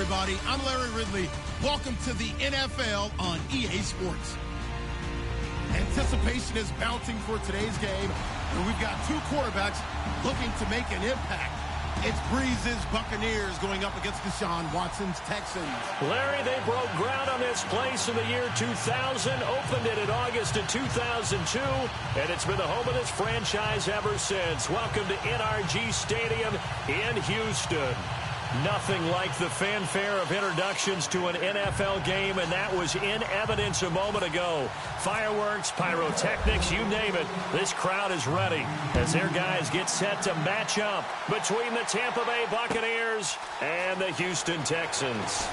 everybody. I'm Larry Ridley. Welcome to the NFL on EA Sports. Anticipation is mounting for today's game, and we've got two quarterbacks looking to make an impact. It's Breeze's Buccaneers going up against Deshaun Watson's Texans. Larry, they broke ground on this place in the year 2000, opened it in August of 2002, and it's been the home of this franchise ever since. Welcome to NRG Stadium in Houston. Nothing like the fanfare of introductions to an NFL game, and that was in evidence a moment ago. Fireworks, pyrotechnics, you name it. This crowd is ready as their guys get set to match up between the Tampa Bay Buccaneers and the Houston Texans.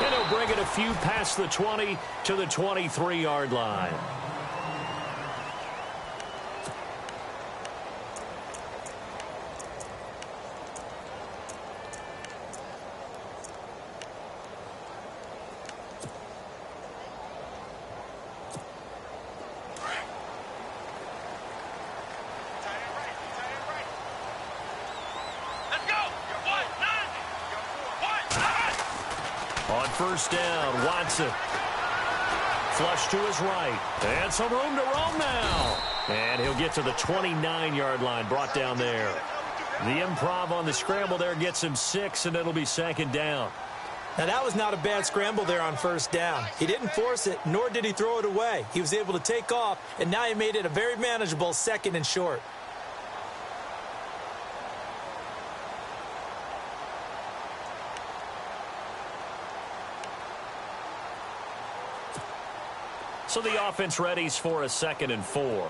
And he'll bring it a few past the 20 to the 23-yard line. First down, Watson. Flush to his right. And some room to roam now. And he'll get to the 29-yard line, brought down there. The improv on the scramble there gets him 6, and it'll be second down. Now, that was not a bad scramble there on first down. He didn't force it, nor did he throw it away. He was able to take off, and now he made it a very manageable second and short. So the offense readies for a 2nd and 4. Come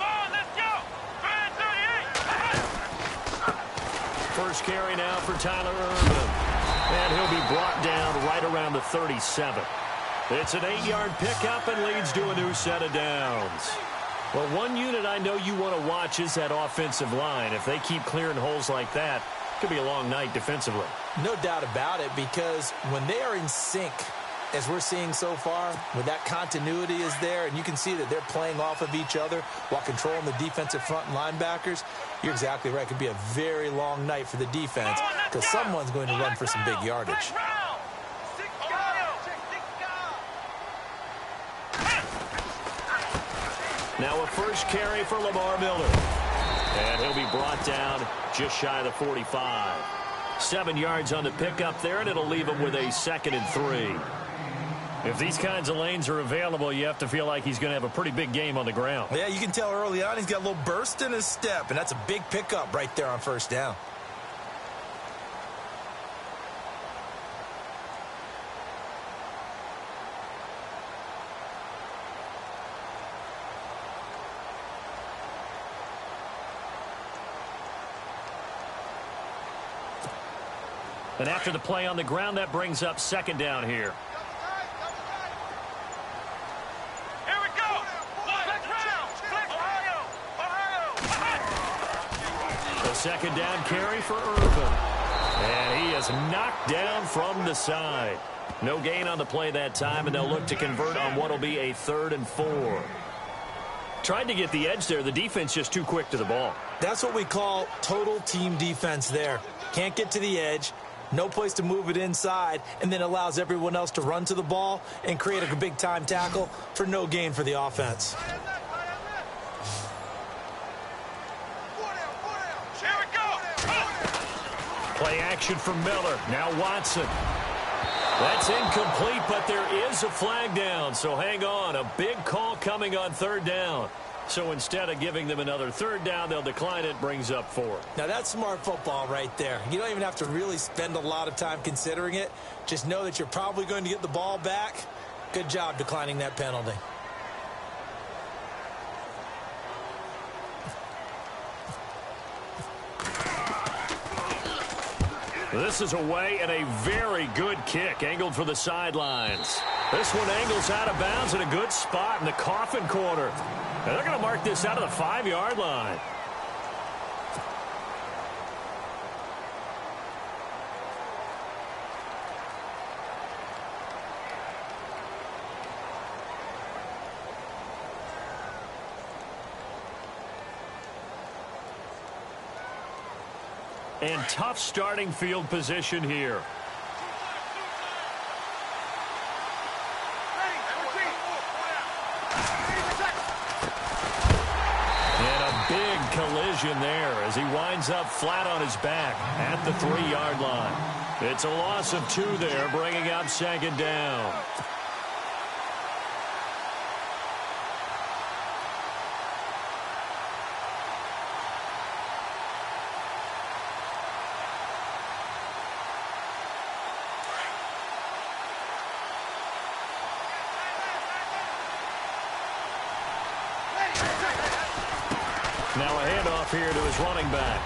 on, let's go. 38. First carry now for Tyler Irvin. And he'll be brought down right around the 37. It's an 8-yard pickup and leads to a new set of downs. Well, one unit I know you want to watch is that offensive line. If they keep clearing holes like that, it could be a long night defensively. No doubt about it, because when they are in sync, as we're seeing so far, when that continuity is there, and you can see that they're playing off of each other while controlling the defensive front and linebackers, you're exactly right. It could be a very long night for the defense because someone's going to run for some big yardage. Now a first carry for Lamar Miller. And he'll be brought down just shy of the 45. 7 yards on the pickup there, and it'll leave him with a 2nd and 3. If these kinds of lanes are available, you have to feel like he's going to have a pretty big game on the ground. Yeah, you can tell early on he's got a little burst in his step, and that's a big pickup right there on first down. And after the play on the ground, that brings up 2nd down here. Here we go. The 2nd down carry for Irvin. And he is knocked down from the side. No gain on the play that time, and they'll look to convert on what will be a 3rd and 4. Tried to get the edge there. The defense just too quick to the ball. That's what we call total team defense there. Can't get to the edge. No place to move it inside, and then allows everyone else to run to the ball and create a big-time tackle for no gain for the offense. Here we go. Play action from Miller. Now Watson. That's incomplete, but there is a flag down, so hang on. A big call coming on 3rd down. So instead of giving them another 3rd down, they'll decline it, brings up 4. Now, that's smart football right there. You don't even have to really spend a lot of time considering it. Just know that you're probably going to get the ball back. Good job declining that penalty. This is away and a very good kick angled for the sidelines. This one angles out of bounds in a good spot in the coffin corner. And they're going to mark this out of the 5-yard line. And tough starting field position here. And a big collision there as he winds up flat on his back at the 3-yard line. It's a loss of 2 there, bringing up second down. Now a handoff here to his running back.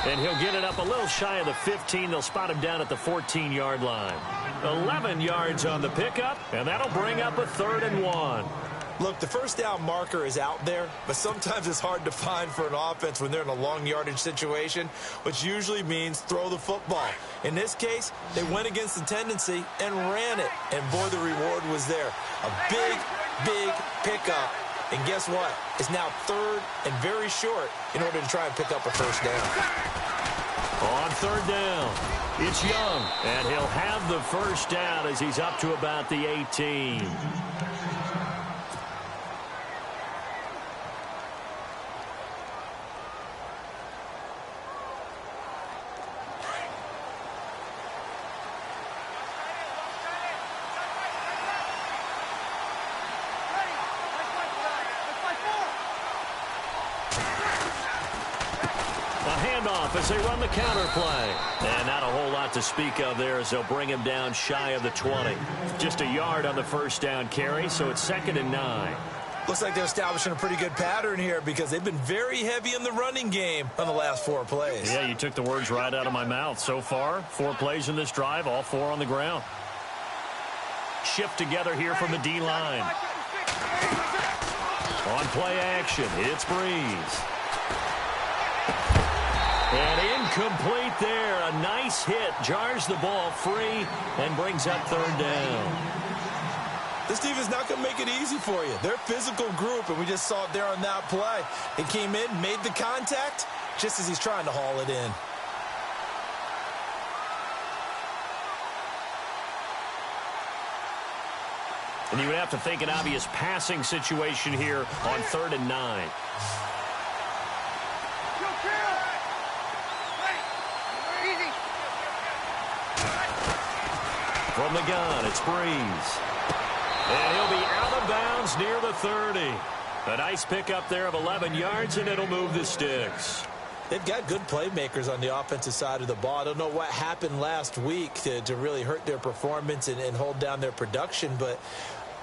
And he'll get it up a little shy of the 15. They'll spot him down at the 14-yard line. 11 yards on the pickup, and that'll bring up a 3rd and 1. Look, the first down marker is out there, but sometimes it's hard to find for an offense when they're in a long yardage situation, which usually means throw the football. In this case, they went against the tendency and ran it, and boy, the reward was there. A big, big pickup. And guess what? It's now 3rd and very short in order to try and pick up a first down. On 3rd down, it's Young, and he'll have the first down as he's up to about the 18. As they run the counter play. And not a whole lot to speak of there as they'll bring him down shy of the 20. Just a yard on the first down carry, so it's 2nd and 9. Looks like they're establishing a pretty good pattern here because they've been very heavy in the running game on the last 4 plays. Yeah, you took the words right out of my mouth. So far, 4 plays in this drive, all 4 on the ground. Shift together here from the D-line. On play action, it's Breeze. And incomplete there. A nice hit. Jars the ball free and brings up 3rd down. This team is not going to make it easy for you. They're a physical group, and we just saw it there on that play. He came in, made the contact, just as he's trying to haul it in. And you would have to think an obvious passing situation here on 3rd and 9. From the gun, it's Breeze. And he'll be out of bounds near the 30. A nice pickup there of 11 yards, and it'll move the sticks. They've got good playmakers on the offensive side of the ball. I don't know what happened last week to really hurt their performance and hold down their production, but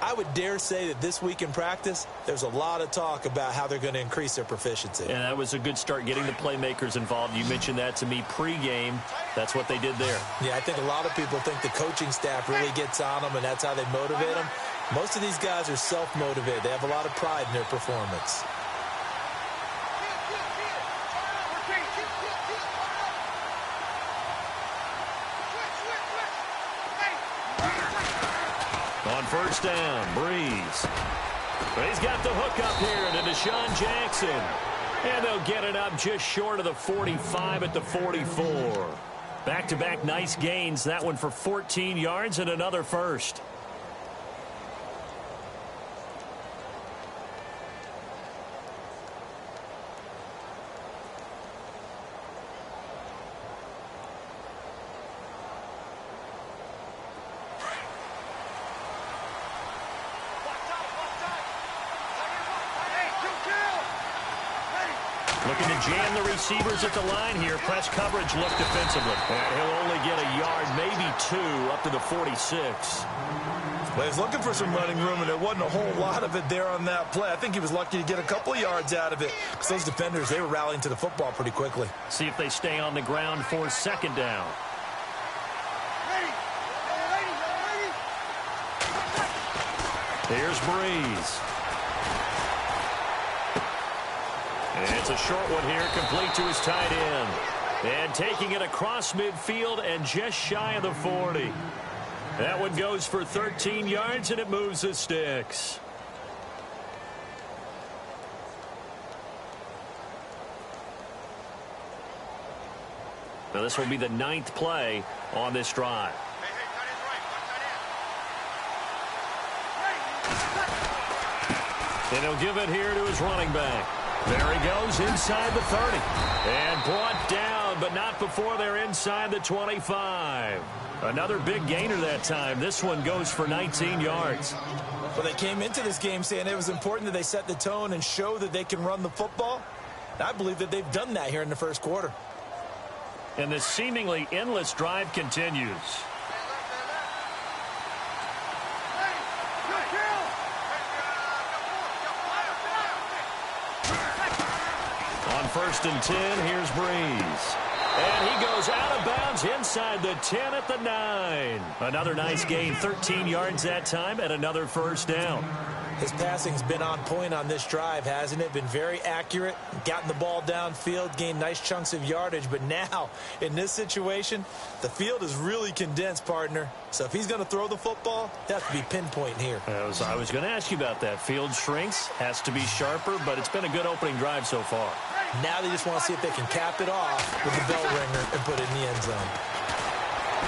I would dare say that this week in practice, there's a lot of talk about how they're going to increase their proficiency. And that was a good start getting the playmakers involved. You mentioned that to me pregame. That's what they did there. Yeah, I think a lot of people think the coaching staff really gets on them, and that's how they motivate them. Most of these guys are self-motivated. They have a lot of pride in their performance. On first down, Breeze. But he's got the hook up here to Deshaun Jackson. And they'll get it up just short of the 45 at the 44. Back-to-back nice gains. That one for 14 yards and another first. Looking to jam the receivers at the line here. Press coverage look defensively. And he'll only get a yard, maybe 2, up to the 46. Well, he's looking for some running room, and there wasn't a whole lot of it there on that play. I think he was lucky to get a couple of yards out of it because those defenders, they were rallying to the football pretty quickly. See if they stay on the ground for second down. Here's Breeze. And it's a short one here, complete to his tight end. And taking it across midfield and just shy of the 40. That one goes for 13 yards, and it moves the sticks. Now, this will be the 9th play on this drive. And he'll give it here to his running back. There he goes inside the 30. And brought down, but not before they're inside the 25. Another big gainer that time. This one goes for 19 yards. Well, they came into this game saying it was important that they set the tone and show that they can run the football. And I believe that they've done that here in the first quarter. And this seemingly endless drive continues. On 1st and 10, here's Breeze. And he goes out of bounds inside the 10 at the 9. Another nice gain, 13 yards that time, and another first down. His passing's been on point on this drive, hasn't it? Been very accurate, gotten the ball downfield, gained nice chunks of yardage. But now, in this situation, the field is really condensed, partner. So if he's going to throw the football, he'll have to be pinpoint here. I was going to ask you about that. Field shrinks, has to be sharper, but it's been a good opening drive so far. Now they just want to see if they can cap it off with the bell ringer and put it in the end zone.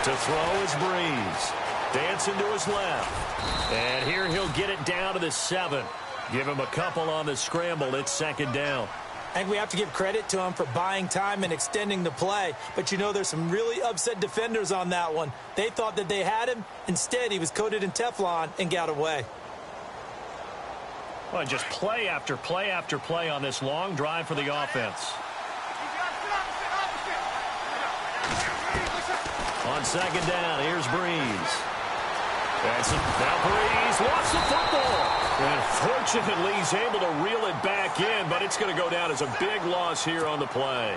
To throw is Breeze. Dancing to his left. And here he'll get it down to the 7. Give him a couple on the scramble. It's 2nd down. I think we have to give credit to him for buying time and extending the play. But, you know, there's some really upset defenders on that one. They thought that they had him. Instead, he was coated in Teflon and got away. Well, just play after play after play on this long drive for the offense. On 2nd down, here's Breeze. That's it. Now Breeze lost the football. And fortunately, he's able to reel it back in, but it's going to go down as a big loss here on the play.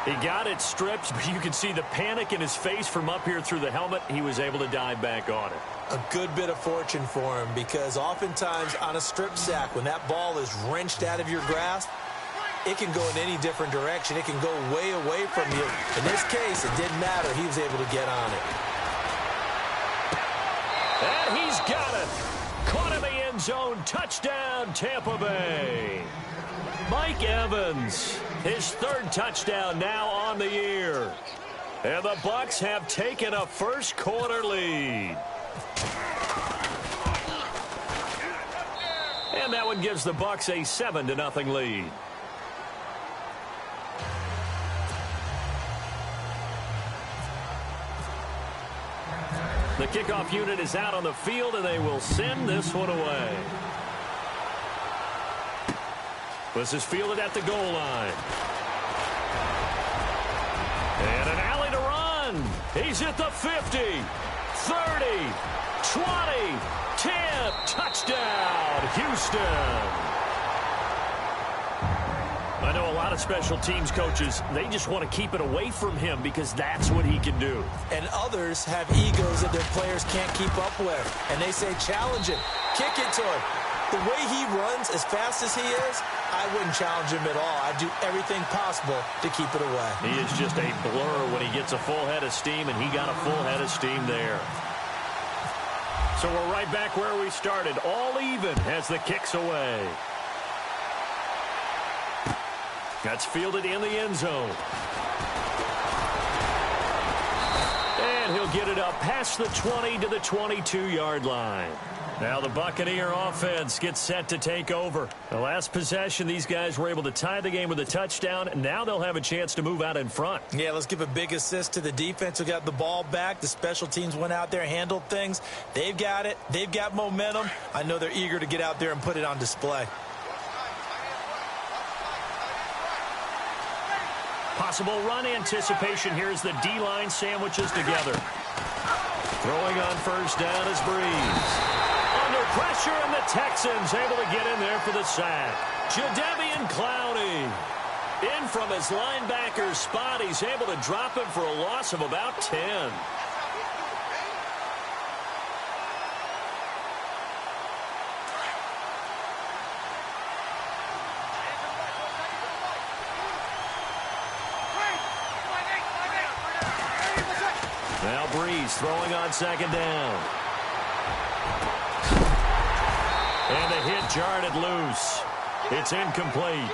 He got it stripped, but you can see the panic in his face from up here through the helmet. He was able to dive back on it. A good bit of fortune for him, because oftentimes on a strip sack, when that ball is wrenched out of your grasp, it can go in any different direction. It can go way away from you. In this case, it didn't matter. He was able to get on it. And he's got it. Caught in the end zone. Touchdown, Tampa Bay. Mike Evans, his 3rd touchdown now on the year. And the Bucs have taken a first quarter lead. And that one gives the Bucs a 7-0 lead. The kickoff unit is out on the field, and they will send this one away. This is fielded at the goal line. And an alley to run. He's at the 50, 30, 20, 10. Touchdown, Houston. I know a lot of special teams coaches, they just want to keep it away from him because that's what he can do. And others have egos that their players can't keep up with. And they say, challenge him, kick it to him. The way he runs as fast as he is, I wouldn't challenge him at all. I'd do everything possible to keep it away. He is just a blur when he gets a full head of steam, and he got a full head of steam there. So we're right back where we started, all even as the kick's away. That's fielded in the end zone. And he'll get it up past the 20 to the 22-yard line. Now the Buccaneer offense gets set to take over. The last possession, these guys were able to tie the game with a touchdown. Now they'll have a chance to move out in front. Yeah, let's give a big assist to the defense who got the ball back. The special teams went out there, handled things. They've got it. They've got momentum. I know they're eager to get out there and put it on display. Possible run anticipation here as the D-line sandwiches together. Throwing on 1st down is Breeze. Under pressure, and the Texans able to get in there for the sack. Jadeveon Clowney in from his linebacker spot. He's able to drop him for a loss of about 10. Now Breeze throwing on 2nd down. And the hit jarred it loose. It's incomplete.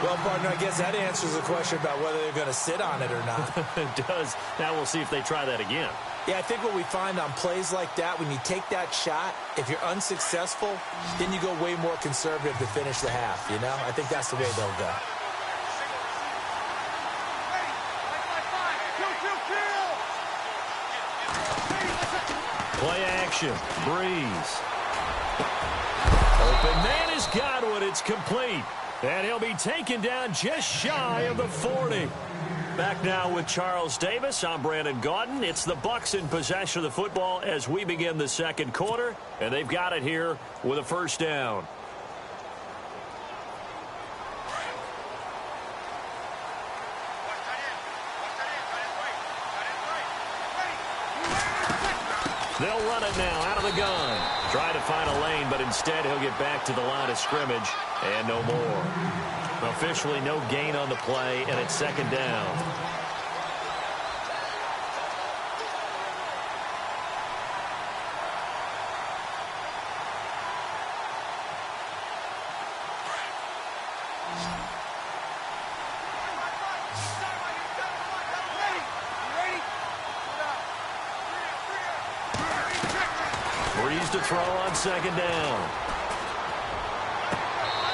Well, partner, I guess that answers the question about whether they're going to sit on it or not. It does. Now we'll see if they try that again. Yeah, I think what we find on plays like that, when you take that shot, if you're unsuccessful, then you go way more conservative to finish the half, you know? I think that's the way they'll go. Play action. Breeze. Open man has got one. It's complete. And he'll be taken down just shy of the 40. Back now with Charles Davis. I'm Brandon Gaudin. It's the Bucs in possession of the football as we begin the second quarter. And they've got it here with a first down. They'll run it now out of the gun. Try to find a lane, but instead he'll get back to the line of scrimmage and no more. Officially no gain on the play, and it's second down. Breeze to throw on second down.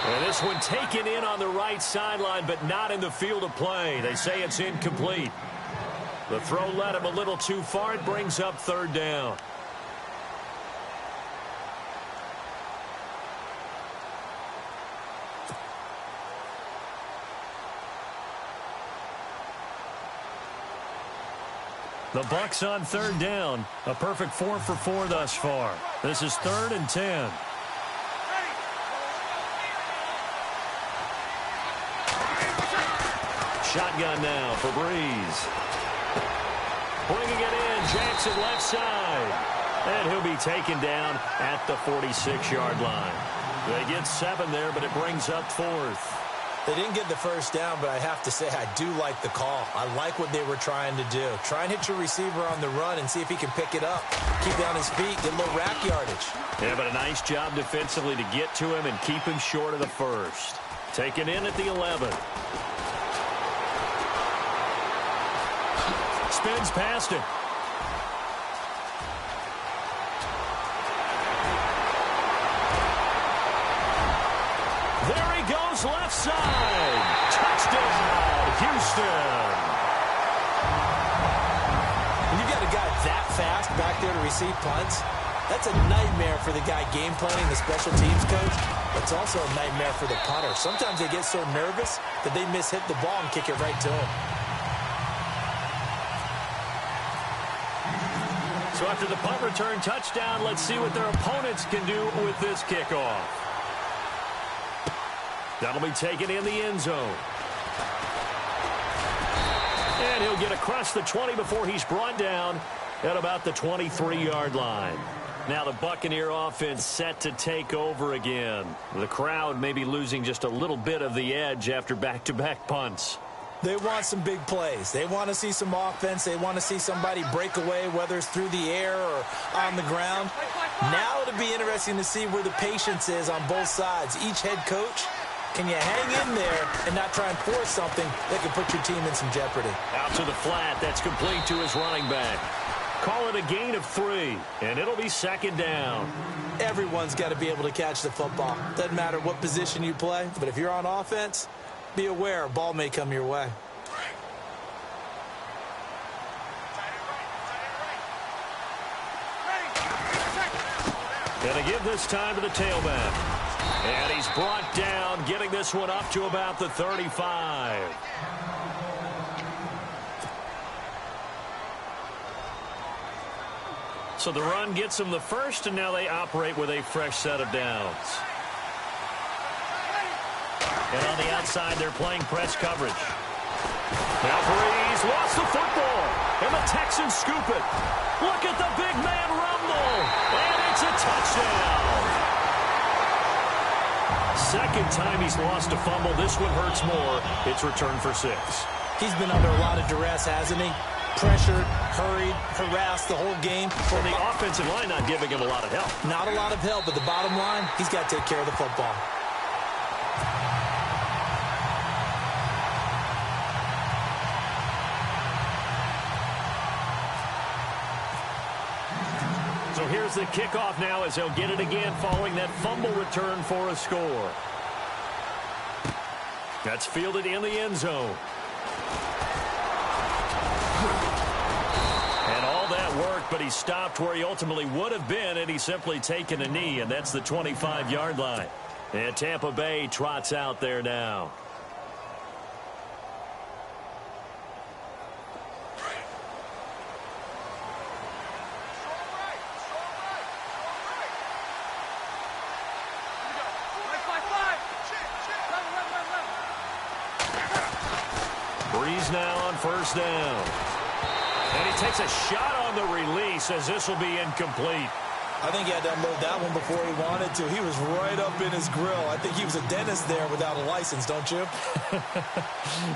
And this one taken in on the right sideline, but not in the field of play. They say it's incomplete. The throw led him a little too far. It brings up third down. The Bucs on third down. A perfect 4 for 4 thus far. This is 3rd and 10. Shotgun now for Breeze. Bringing it in, Jackson left side. And he'll be taken down at the 46-yard line. They get 7 there, but it brings up 4th. They didn't get the first down, but I have to say I do like the call. I like what they were trying to do. Try and hit your receiver on the run and see if he can pick it up. Keep down his feet, get a little rack yardage. Yeah, but a nice job defensively to get to him and keep him short of the first. Taken in at the 11. Spins past it. There he goes, left side. Touchdown, Houston. When you got a guy that fast back there to receive punts, that's a nightmare for the guy game planning, the special teams coach. It's also a nightmare for the punter. Sometimes they get so nervous that they miss-hit the ball and kick it right to him. So after the punt return touchdown, let's see what their opponents can do with this kickoff. That'll be taken in the end zone. And he'll get across the 20 before he's brought down at about the 23-yard line. Now the Buccaneer offense set to take over again. The crowd may be losing just a little bit of the edge after back-to-back punts. They want some big plays. They want to see some offense. They want to see somebody break away, whether it's through the air or on the ground. Now it'll be interesting to see where the patience is on both sides. Each head coach, can you hang in there and not try and force something that can put your team in some jeopardy? Out to the flat. That's complete to his running back. Call it a gain of 3, and it'll be second down. Everyone's got to be able to catch the football. Doesn't matter what position you play, but if you're on offense, be aware a ball may come your way. Gonna give this time to the tailback. And he's brought down, getting this one up to about the 35. So the run gets them the first, and now they operate with a fresh set of downs. And on the outside, they're playing press coverage. Now Breeze lost the football, and the Texans scoop it. Look at the big man rumble, and it's a touchdown. Second time he's lost a fumble. This one hurts more. It's returned for 6. He's been under a lot of duress, hasn't he? Pressured, hurried, harassed the whole game. For the offensive line not giving him a lot of help. Not a lot of help, but the bottom line, he's got to take care of the football. So here's the kickoff now as he'll get it again following that fumble return for a score. That's fielded in the end zone. And all that worked, but he stopped where he ultimately would have been, and he's simply taken a knee, and that's the 25-yard line. And Tampa Bay trots out there now. Breeze now on first down. And he takes a shot on the release as this will be incomplete. I think he had to unload that one before he wanted to. He was right up in his grill. I think he was a dentist there without a license, don't you?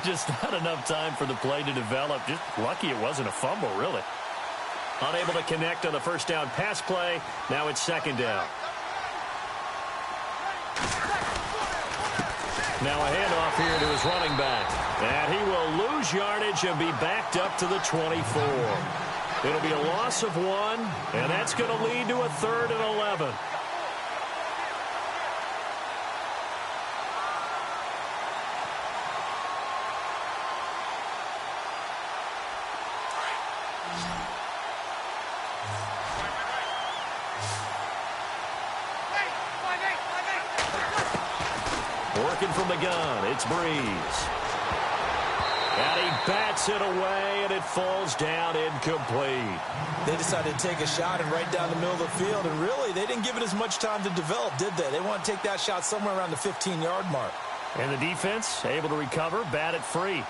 Just not enough time for the play to develop. Just lucky it wasn't a fumble, really. Unable to connect on the first down pass play. Now it's second down. Now a handoff here to his running back. And he will lose yardage and be backed up to the 24. It'll be a loss of 1, and that's going to lead to a 3rd and 11. Working from the gun, it's Breeze. And he bats it away, and it falls down incomplete. They decided to take a shot and right down the middle of the field, and really, they didn't give it as much time to develop, did they? They want to take that shot somewhere around the 15-yard mark. And the defense able to recover, bat it free.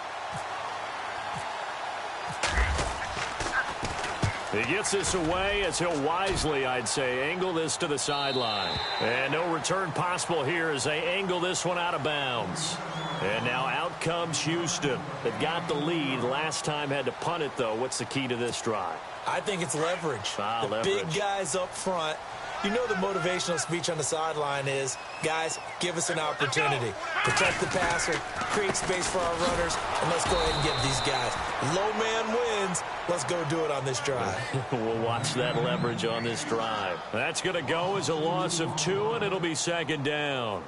He gets this away as he'll wisely, I'd say, angle this to the sideline. And no return possible here as they angle this one out of bounds. And now out comes Houston. They've got the lead. Last time had to punt it, though. What's the key to this drive? I think it's leverage. Leverage. Big guys up front. You know the motivational speech on the sideline is, guys, give us an opportunity. Protect the passer, create space for our runners, and let's go ahead and get these guys. Low man wins. Let's go do it on this drive. We'll watch that leverage on this drive. That's going to go as a loss of 2, and it'll be second down.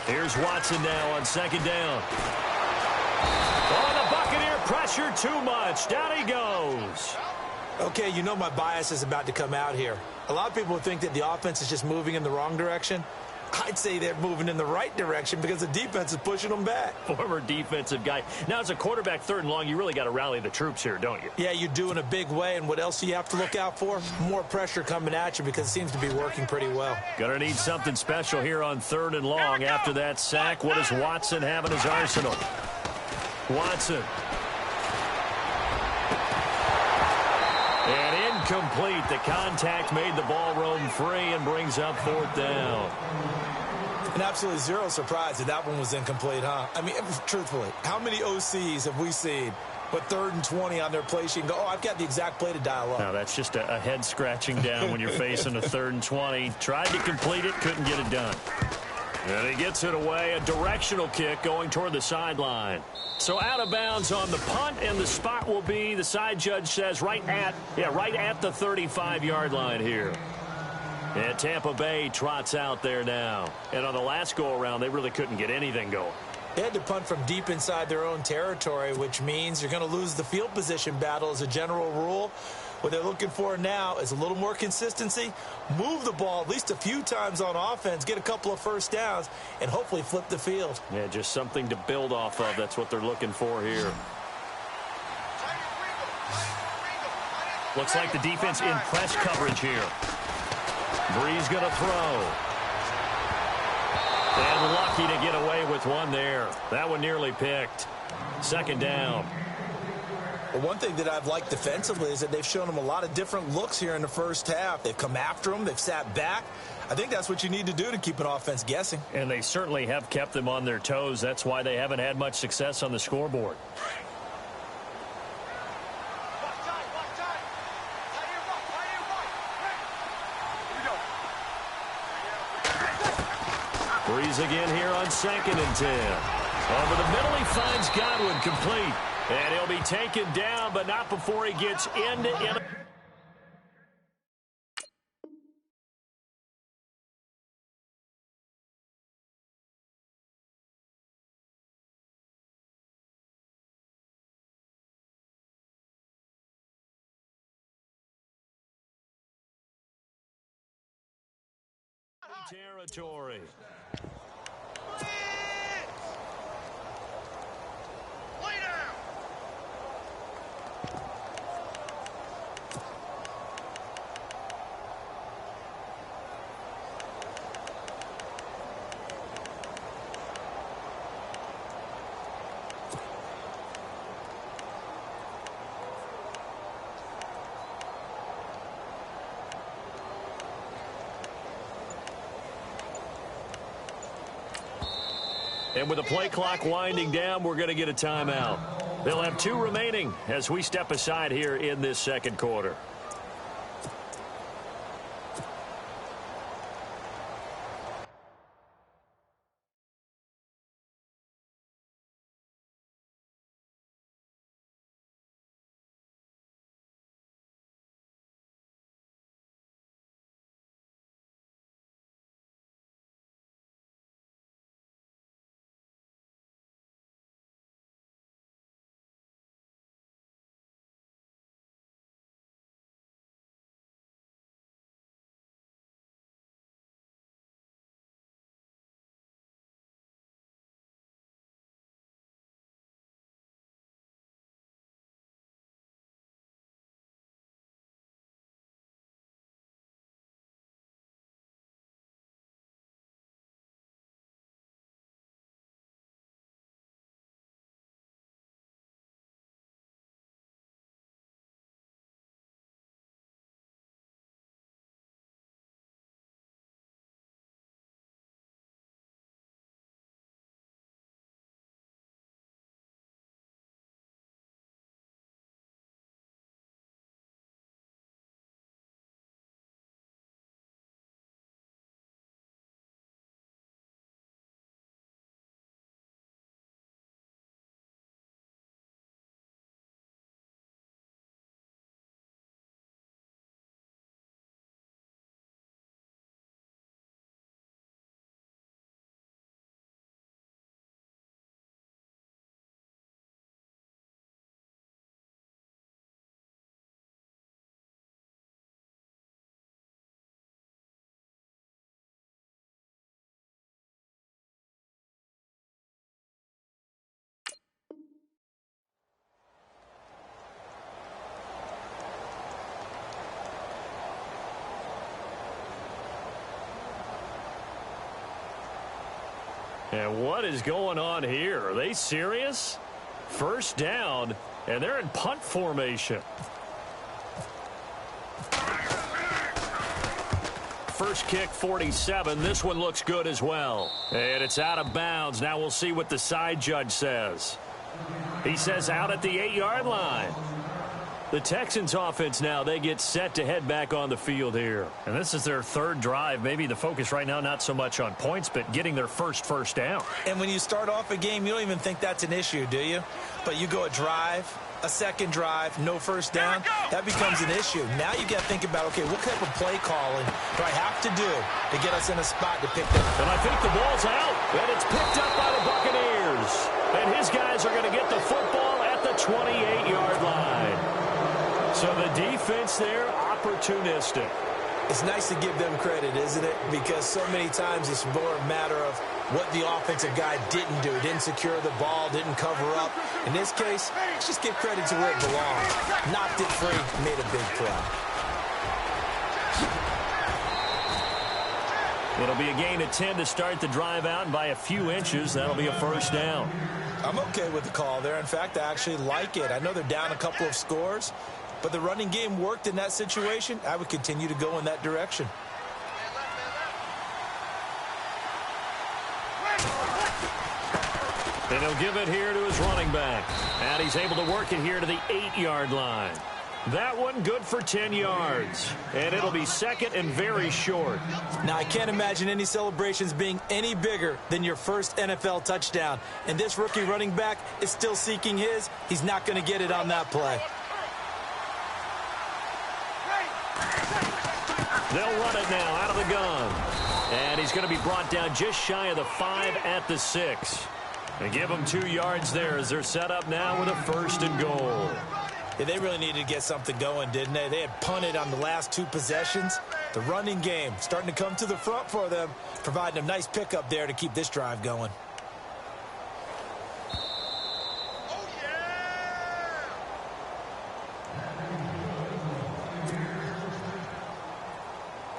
Here's Watson now on second down. Oh, the Buccaneer pressure too much. Down he goes. Okay, you know my bias is about to come out here. A lot of people think that the offense is just moving in the wrong direction. I'd say they're moving in the right direction because the defense is pushing them back. Former defensive guy. Now, as a quarterback, 3rd and long, you really got to rally the troops here, don't you? Yeah, you do in a big way. And what else do you have to look out for? More pressure coming at you because it seems to be working pretty well. Gonna need something special here on 3rd and long. After that sack, what does Watson have in his arsenal? Watson. And incomplete. The contact made the ball roam free and brings up 4th down. And absolutely zero surprise that that one was incomplete, huh? I mean, truthfully, how many OCs have we seen with 3rd and 20 on their play sheet and go, oh, I've got the exact play to dial up? No, that's just a head scratching down when you're facing a 3rd and 20. Tried to complete it, couldn't get it done. And he gets it away, a directional kick going toward the sideline. So out of bounds on the punt, and the spot will be, the side judge says, right at the 35-yard line here. And Tampa Bay trots out there now. And on the last go-around, they really couldn't get anything going. They had to punt from deep inside their own territory, which means you're going to lose the field position battle as a general rule. What they're looking for now is a little more consistency, move the ball at least a few times on offense, get a couple of first downs, and hopefully flip the field. Yeah, just something to build off of. That's what they're looking for here. Looks like the defense in press coverage here. Breeze going to throw. And lucky to get away with one there. That one nearly picked. Second down. Well, one thing that I've liked defensively is that they've shown them a lot of different looks here in the first half. They've come after them. They've sat back. I think that's what you need to do to keep an offense guessing. And they certainly have kept them on their toes. That's why they haven't had much success on the scoreboard. Breeze again here on 2nd and 10. Over the middle, he finds Godwin complete. And he'll be taken down, but not before he gets into territory. Lay down. And with the play clock winding down, we're going to get a timeout. They'll have 2 remaining as we step aside here in this second quarter. And what is going on here? Are they serious? First down, and they're in punt formation. First kick, 47. This one looks good as well. And it's out of bounds. Now we'll see what the side judge says. He says out at the 8-yard line. The Texans offense now, they get set to head back on the field here. And this is their 3rd drive. Maybe the focus right now not so much on points, but getting their first down. And when you start off a game, you don't even think that's an issue, do you? But you go a drive, a second drive, no first down, that becomes an issue. Now you got to think about, okay, what type of play calling do I have to do to get us in a spot to pick them? And I think the ball's out, and it's picked up by the Buccaneers. And his guys are going to get the football at the 28-yard line. So the defense there, opportunistic. It's nice to give them credit, isn't it? Because so many times it's more a matter of what the offensive guy didn't do. Didn't secure the ball, didn't cover up. In this case, let's just give credit to where it belongs. Knocked it free, made a big play. It'll be a gain of 10 to start the drive out, and by a few inches, that'll be a first down. I'm okay with the call there. In fact, I actually like it. I know they're down a couple of scores, but the running game worked in that situation. I would continue to go in that direction. And he'll give it here to his running back. And he's able to work it here to the 8-yard line. That one good for 10 yards. And it'll be second and very short. Now, I can't imagine any celebrations being any bigger than your first NFL touchdown. And this rookie running back is still seeking his. He's not going to get it on that play. They'll run it now out of the gun. And he's going to be brought down just shy of the 5 at the 6. They give him 2 yards there as they're set up now with a 1st and goal. Yeah, they really needed to get something going, didn't they? They had punted on the last 2 possessions. The running game starting to come to the front for them, providing a nice pickup there to keep this drive going. Oh, yeah!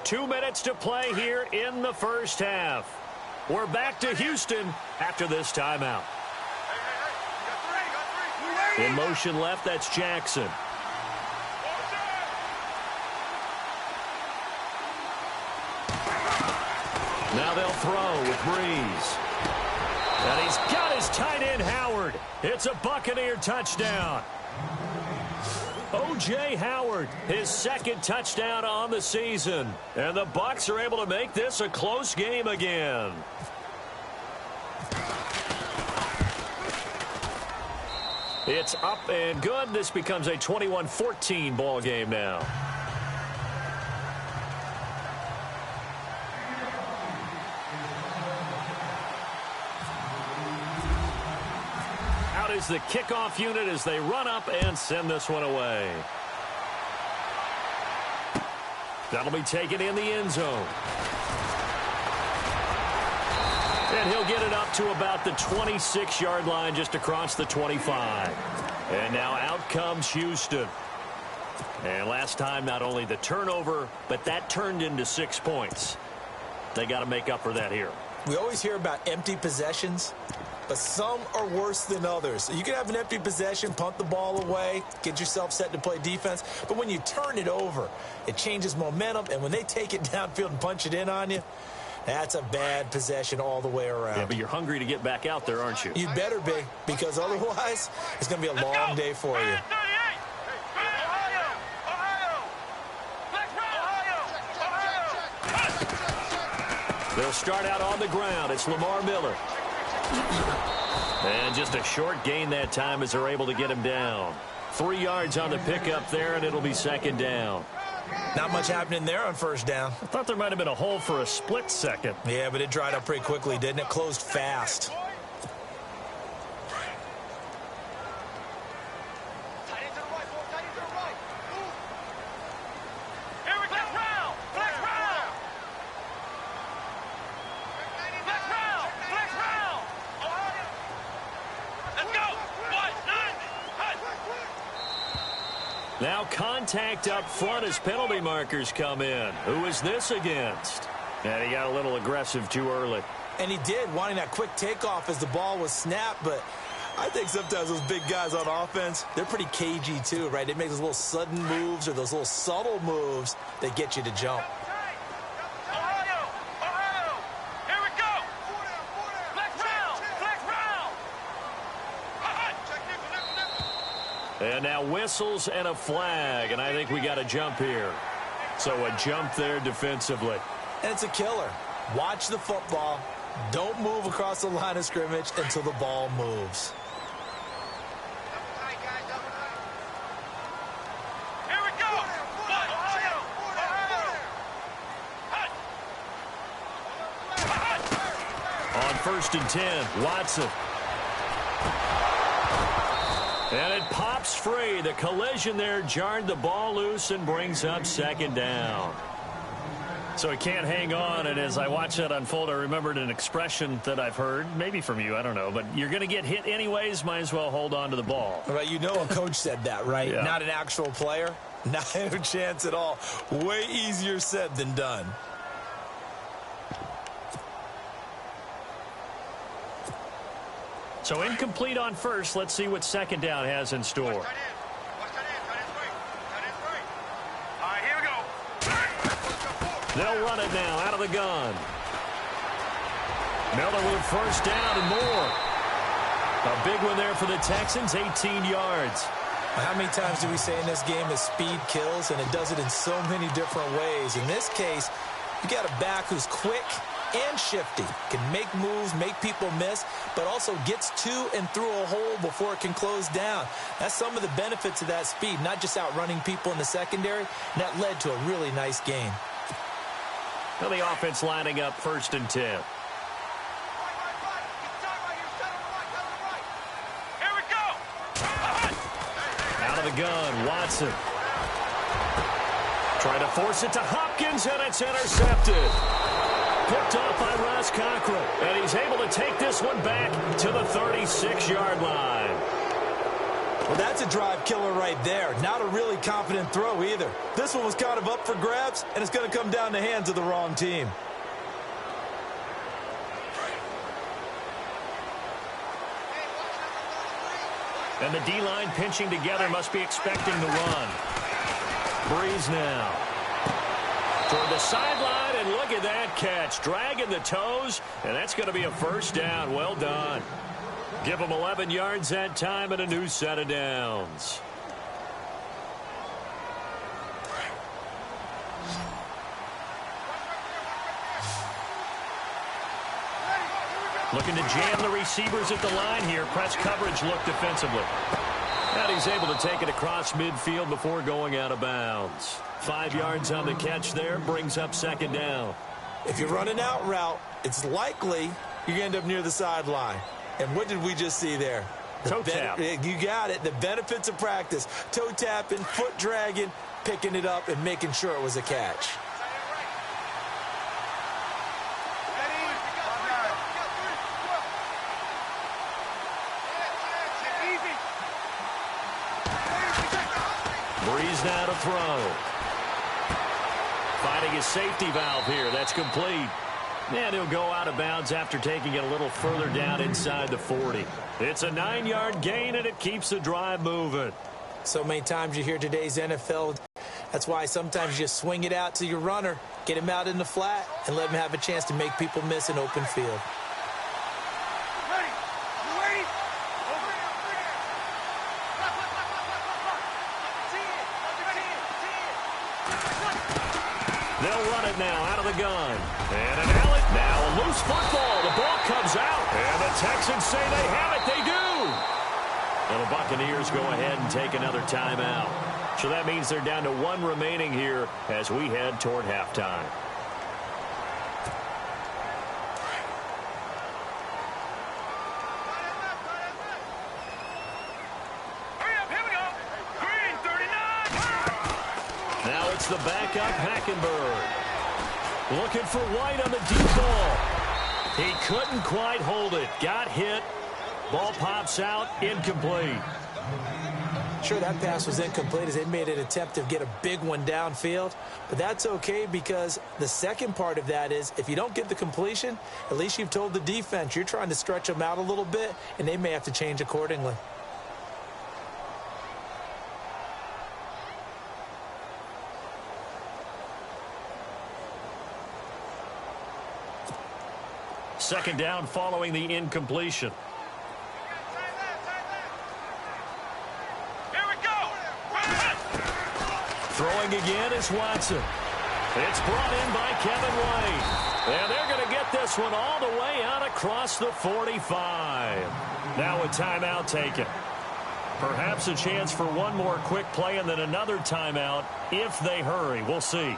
2 minutes to play here in the first half. We're back to Houston after this timeout. In motion left, that's Jackson. Now they'll throw with Breeze. And he's got his tight end, Howard. It's a Buccaneer touchdown. O.J. Howard, his 2nd touchdown on the season. And the Bucs are able to make this a close game again. It's up and good. This becomes a 21-14 ball game now. Out is the kickoff unit as they run up and send this one away. That'll be taken in the end zone. And he'll get it up to about the 26-yard line just across the 25. And now out comes Houston. And last time, not only the turnover, but that turned into 6 points. They got to make up for that here. We always hear about empty possessions, but some are worse than others. You can have an empty possession, punt the ball away, get yourself set to play defense. But when you turn it over, it changes momentum. And when they take it downfield and punch it in on you, that's a bad possession all the way around. Yeah, but you're hungry to get back out there, aren't you? You better be, because otherwise it's going to be a long day for you. They'll start out on the ground. It's Lamar Miller. And just a short gain that time as they're able to get him down. 3 yards on the pickup there, and it'll be 2nd down. Not much happening there on 1st down. I thought there might have been a hole for a split second. Yeah, but it dried up pretty quickly, didn't it? Closed fast. Now contact up front as penalty markers come in. Who is this against? And he got a little aggressive too early. And he did, wanting that quick takeoff as the ball was snapped. But I think sometimes those big guys on offense, they're pretty cagey too, right? They make those little sudden moves or those little subtle moves that get you to jump. And now whistles and a flag, and I think we got a jump here. So a jump there defensively. And it's a killer. Watch the football. Don't move across the line of scrimmage until the ball moves. Here we go! On 1st and 10, Watson. And it pops free. The collision there jarred the ball loose and brings up 2nd down. So he can't hang on, and as I watch that unfold, I remembered an expression that I've heard, maybe from you, I don't know, but you're going to get hit anyways, might as well hold on to the ball. Well, you know a coach said that, right? Yeah. Not an actual player. Not a chance at all. Way easier said than done. So incomplete on 1st. Let's see what 2nd down has in store. All right, here we go. They'll run it now out of the gun. Miller with 1st down and more. A big one there for the Texans, 18 yards. How many times do we say in this game that speed kills, and it does it in so many different ways? In this case, you got a back who's quick and shifty, can make moves, make people miss, but also gets to and through a hole before it can close down. That's some of the benefits of that speed, not just outrunning people in the secondary, and that led to a really nice game. Well, the offense lining up 1st and 10. The gun, Watson. Trying to force it to Hopkins, and it's intercepted. Picked off by Ross Cochran, and he's able to take this one back to the 36-yard line. Well, that's a drive killer right there. Not a really confident throw either. This one was kind of up for grabs, and it's going to come down the hands of the wrong team. And the D-line pinching together must be expecting the run. Breeze now. Toward the sideline, and look at that catch. Dragging the toes, and that's going to be a 1st down. Well done. Give them 11 yards that time and a new set of downs. Looking to jam the receivers at the line here. Press coverage look defensively. And he's able to take it across midfield before going out of bounds. 5 yards on the catch there. Brings up 2nd down. If you run an out route, it's likely you're going to end up near the sideline. And what did we just see there? Toe tap. You got it. The benefits of practice. Toe tapping, foot dragging, picking it up, and making sure it was a catch. Breeze now to throw. Finding his safety valve here. That's complete. And he'll go out of bounds after taking it a little further down inside the 40. It's a 9-yard gain, and it keeps the drive moving. So many times you hear today's NFL. That's why sometimes you just swing it out to your runner, get him out in the flat, and let him have a chance to make people miss an open field. They'll run it now out of the gun. And an alley. Now a loose football. The ball comes out. And the Texans say they have it. They do. And the Buccaneers go ahead and take another timeout. So that means they're down to 1 remaining here as we head toward halftime. Now it's the backup, Hackenberg. Looking for White on the deep ball. He couldn't quite hold it. Got hit. Ball pops out. Incomplete. Sure, that pass was incomplete as they made an attempt to get a big one downfield. But that's okay because the second part of that is if you don't get the completion, at least you've told the defense you're trying to stretch them out a little bit, and they may have to change accordingly. Second down following the incompletion. Here we go. Throwing again is Watson. It's brought in by Kevin White. And they're going to get this one all the way out across the 45. Now a timeout taken. Perhaps a chance for one more quick play and then another timeout if they hurry. We'll see.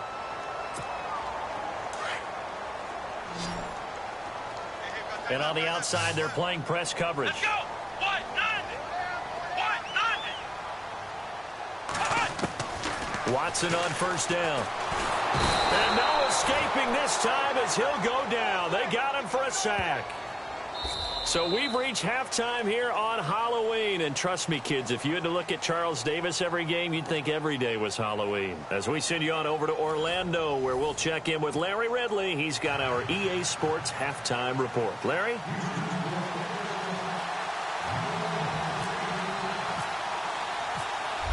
And on the outside, they're playing press coverage. Let's go. What? Watson on first down. And no escaping this time as he'll go down. They got him for a sack. So we've reached halftime here on Halloween. And trust me, kids, if you had to look at Charles Davis every game, you'd think every day was Halloween. As we send you on over to Orlando, where we'll check in with Larry Ridley. He's got our EA Sports halftime report. Larry?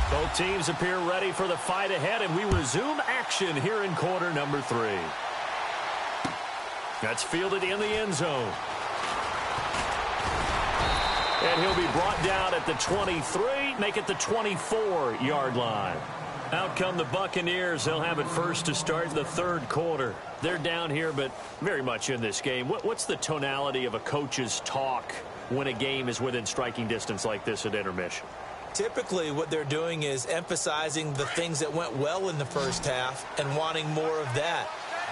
Both teams appear ready for the fight ahead, and we resume action here in quarter number 3. That's fielded in the end zone. And he'll be brought down at the 23. make it the 24-yard line. Out come the Buccaneers. They'll have it first to start the third quarter. They're down here, but very much in this game. What's the tonality of a coach's talk when a game is within striking distance like this at intermission? Typically, what they're doing is emphasizing the things that went well in the first half and wanting more of that.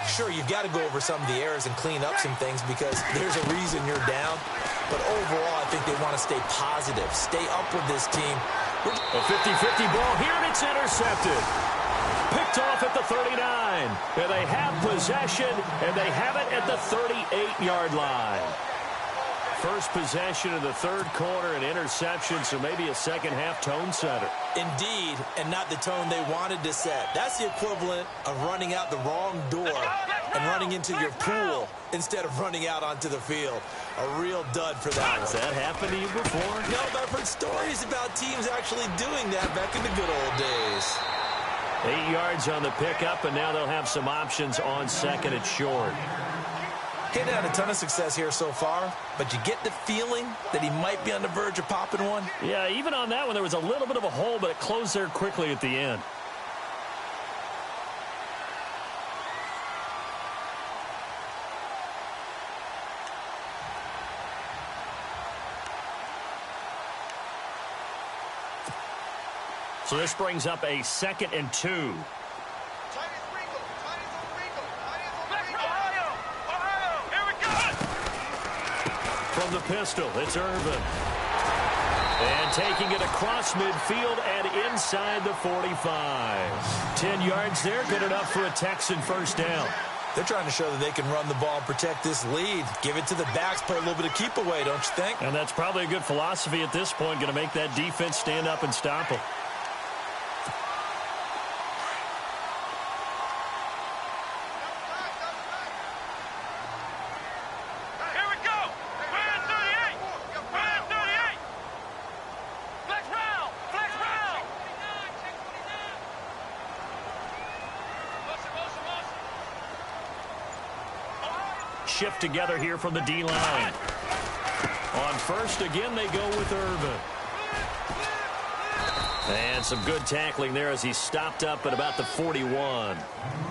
Sure, you've got to go over some of the errors and clean up some things because there's a reason you're down. But overall, I think they want to stay positive, stay up with this team. A 50-50 ball here, and it's intercepted. Picked off at the 39. And they have possession, and they have it at the 38-yard line. First possession of the third quarter, an interception, so maybe a second-half tone setter. Indeed, and not the tone they wanted to set. That's the equivalent of running out the wrong door and running into your pool instead of running out onto the field. A real dud for that one. Has that happened to you before? No, but I've heard stories about teams actually doing that back in the good old days. 8 yards on the pickup, and now they'll have some options on second and short. He's had a ton of success here so far, but you get the feeling that he might be on the verge of popping one. Yeah, even on that one, there was a little bit of a hole, but it closed there quickly at the end. So this brings up a 2nd and 2. From the pistol, it's Irvin. And taking it across midfield and inside the 45. 10 yards there, good enough for a Texan first down. They're trying to show that they can run the ball and protect this lead. Give it to the backs, play a little bit of keep away, don't you think? And that's probably a good philosophy at this point, going to make that defense stand up and stop them. Shift together here from the D-line. On first, again, they go with Irvin. And some good tackling there as he stopped up at about the 41.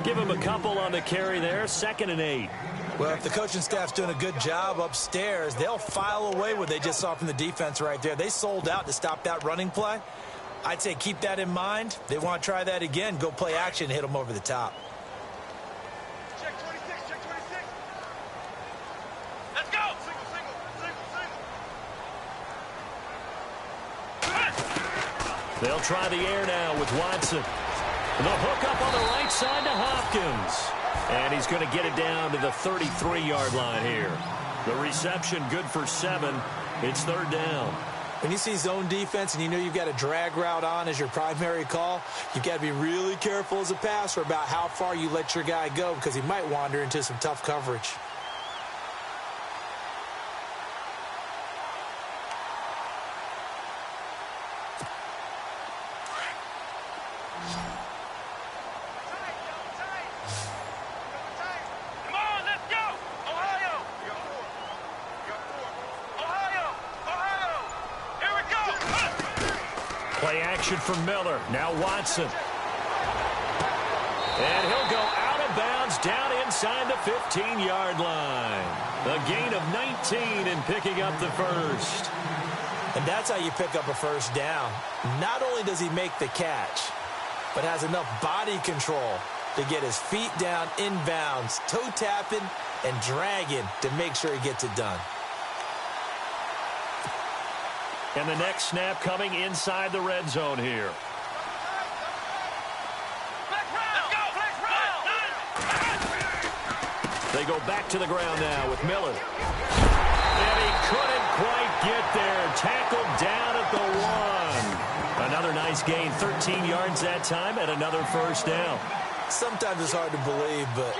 Give him a couple on the carry there, 2nd and 8. Well, if the coaching staff's doing a good job upstairs, they'll file away what they just saw from the defense right there. They sold out to stop that running play. I'd say keep that in mind. They want to try that again, go play action, hit them over the top. They'll try the air now with Watson. The hook up on the right side to Hopkins. And he's going to get it down to the 33-yard line here. The reception good for 7. It's 3rd down. When you see zone defense and you know you've got a drag route on as your primary call, you've got to be really careful as a passer about how far you let your guy go because he might wander into some tough coverage. Play action from Miller. Now Watson. And he'll go out of bounds down inside the 15-yard line. A gain of 19 and picking up the first. And that's how you pick up a first down. Not only does he make the catch, but has enough body control to get his feet down inbounds, toe tapping and dragging to make sure he gets it done. And the next snap coming inside the red zone here. They go back to the ground now with Miller. And he couldn't quite get there. Tackled down at the 1. Another nice gain, 13 yards that time, and another first down. Sometimes it's hard to believe, but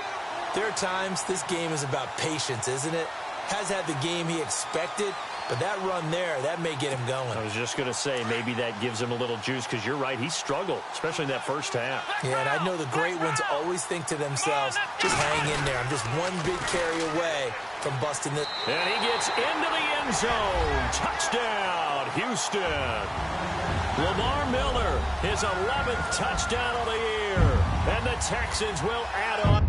there are times this game is about patience, isn't it? Has had the game he expected, but that run there, that may get him going. I was just going to say, maybe that gives him a little juice, because you're right, he struggled, especially in that first half. Yeah, and I know the great ones always think to themselves, just hang in there. I'm just one big carry away from busting it. And he gets into the end zone. Touchdown, Houston. Lamar Miller, his 11th touchdown of the year. And the Texans will add on.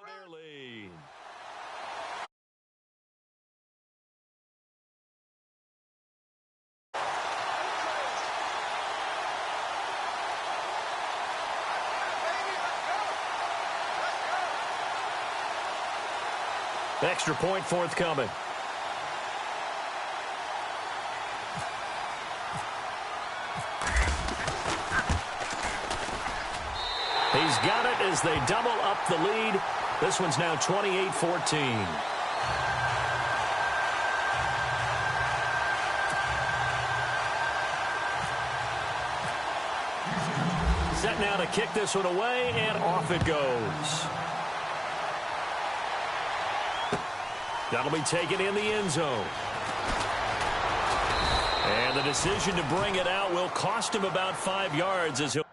Their lead. Extra point forthcoming. He's got it as they double up the lead. This one's now 28-14. Set now to kick this one away, and off it goes. That'll be taken in the end zone. And the decision to bring it out will cost him about 5 yards as he'll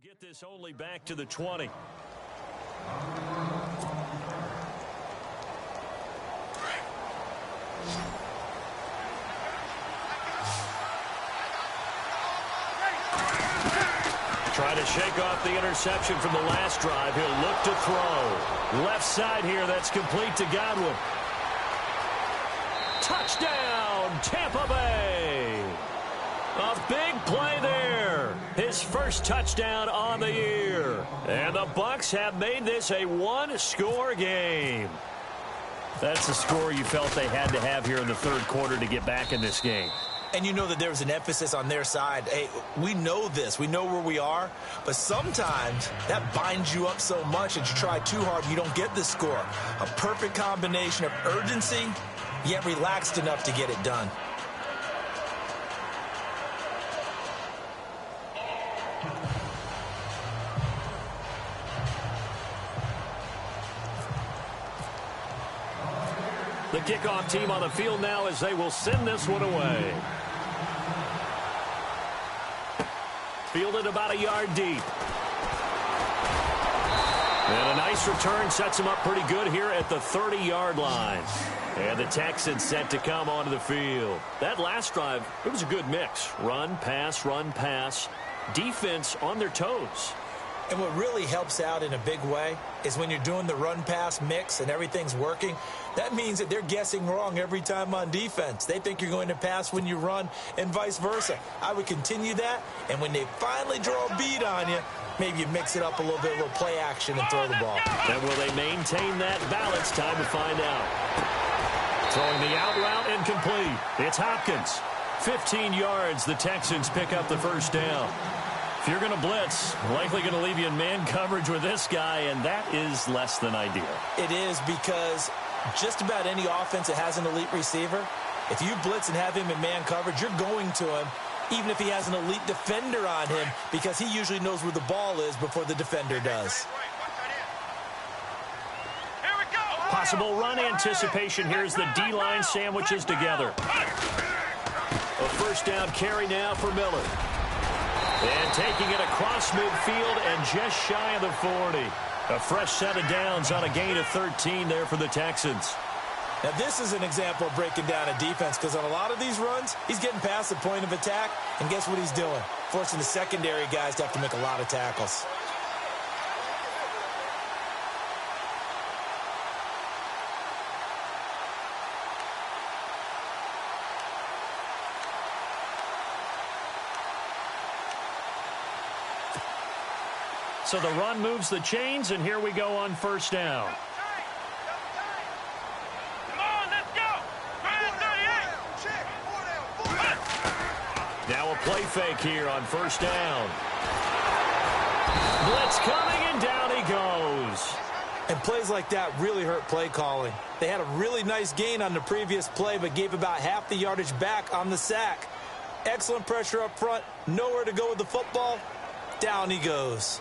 Get this only back to the 20. Try to shake off the interception from the last drive. He'll look to throw. Left side here, that's complete to Godwin. Touchdown, Tampa Bay. A big play there. His first touchdown on the year. And the Bucs have made this a one-score game. That's the score you felt they had to have here in the third quarter to get back in this game. And you know that there was an emphasis on their side. Hey, we know this. We know where we are. But sometimes that binds you up so much that you try too hard, you don't get the score. A perfect combination of urgency, yet relaxed enough to get it done. The kickoff team on the field now as they will send this one away. Fielded about a yard deep. And a nice return sets him up pretty good here at the 30-yard line. And the Texans set to come onto the field. That last drive, it was a good mix. Run, pass, defense on their toes. And what really helps out in a big way is when you're doing the run-pass mix and everything's working, that means that they're guessing wrong every time on defense. They think you're going to pass when you run and vice versa. I would continue that, and when they finally draw a beat on you, maybe you mix it up a little bit, a little play action and throw the ball. And will they maintain that balance? Time to find out. Throwing the out route incomplete. It's Hopkins. 15 yards. The Texans pick up the first down. If you're going to blitz, likely going to leave you in man coverage with this guy, and that is less than ideal. It is, because just about any offense that has an elite receiver, if you blitz and have him in man coverage, you're going to him, even if he has an elite defender on him, because he usually knows where the ball is before the defender does. Possible run anticipation here as the D-line sandwiches together. A first down carry now for Miller. And taking it across midfield and just shy of the 40. A fresh set of downs on a gain of 13 there for the Texans. Now, this is an example of breaking down a defense, because on a lot of these runs, he's getting past the point of attack, and guess what he's doing? Forcing the secondary guys to have to make a lot of tackles. So the run moves the chains, and here we go on first down. Come on, let's go. Now a play fake here on first down. Blitz coming, and down he goes. And plays like that really hurt play calling. They had a really nice gain on the previous play, but gave about half the yardage back on the sack. Excellent pressure up front. Nowhere to go with the football. Down he goes.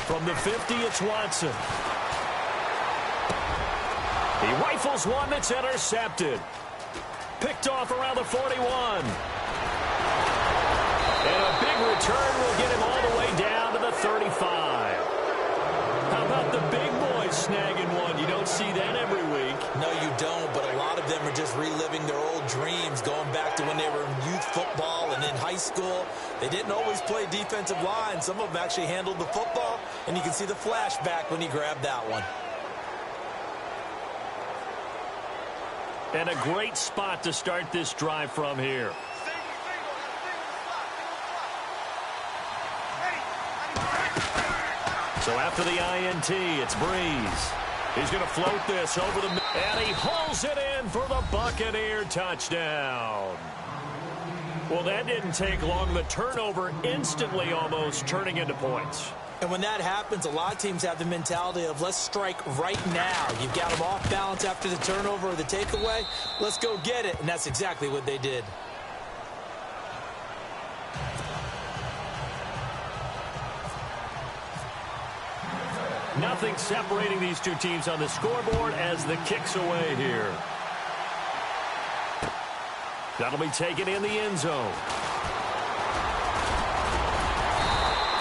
From the 50, it's Watson. He rifles one that's intercepted. Picked off around the 41. And a big return will get him all the way down to the 35. How about the big boys snagging one? You don't see that every week. No, you don't, but a lot of them are just reliving their old dreams, going back to when they were in youth football and in high school. They didn't always play defensive line. Some of them actually handled the football, and you can see the flashback when he grabbed that one. And a great spot to start this drive from here. So after the INT, it's Breeze. He's going to float this over the middle, and he hauls it in for the Buccaneer touchdown. Well, that didn't take long. The turnover instantly almost turning into points. And when that happens, a lot of teams have the mentality of let's strike right now. You've got them off balance after the turnover or the takeaway. Let's go get it. And that's exactly what they did. Nothing separating these two teams on the scoreboard as the kick's away here. That'll be taken in the end zone.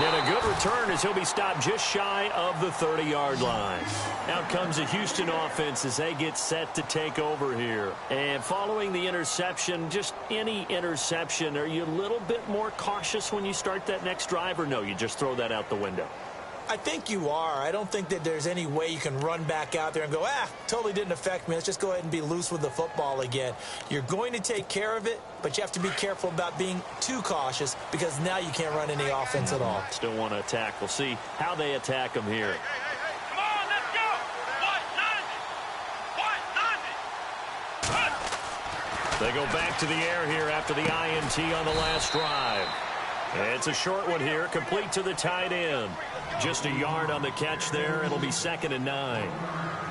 And a good return as he'll be stopped just shy of the 30-yard line. Out comes the Houston offense as they get set to take over here. And following the interception, just any interception, are you a little bit more cautious when you start that next drive, or no, you just throw that out the window? I think you are. I don't think that there's any way you can run back out there and go, totally didn't affect me. Let's just go ahead and be loose with the football again. You're going to take care of it, but you have to be careful about being too cautious because now you can't run any offense at all. Still want to attack. We'll see how they attack them here. Hey. Come on, let's go. What? They go back to the air here after the INT on the last drive. It's a short one here, complete to the tight end. Just a yard on the catch there. It'll be 2nd and 9.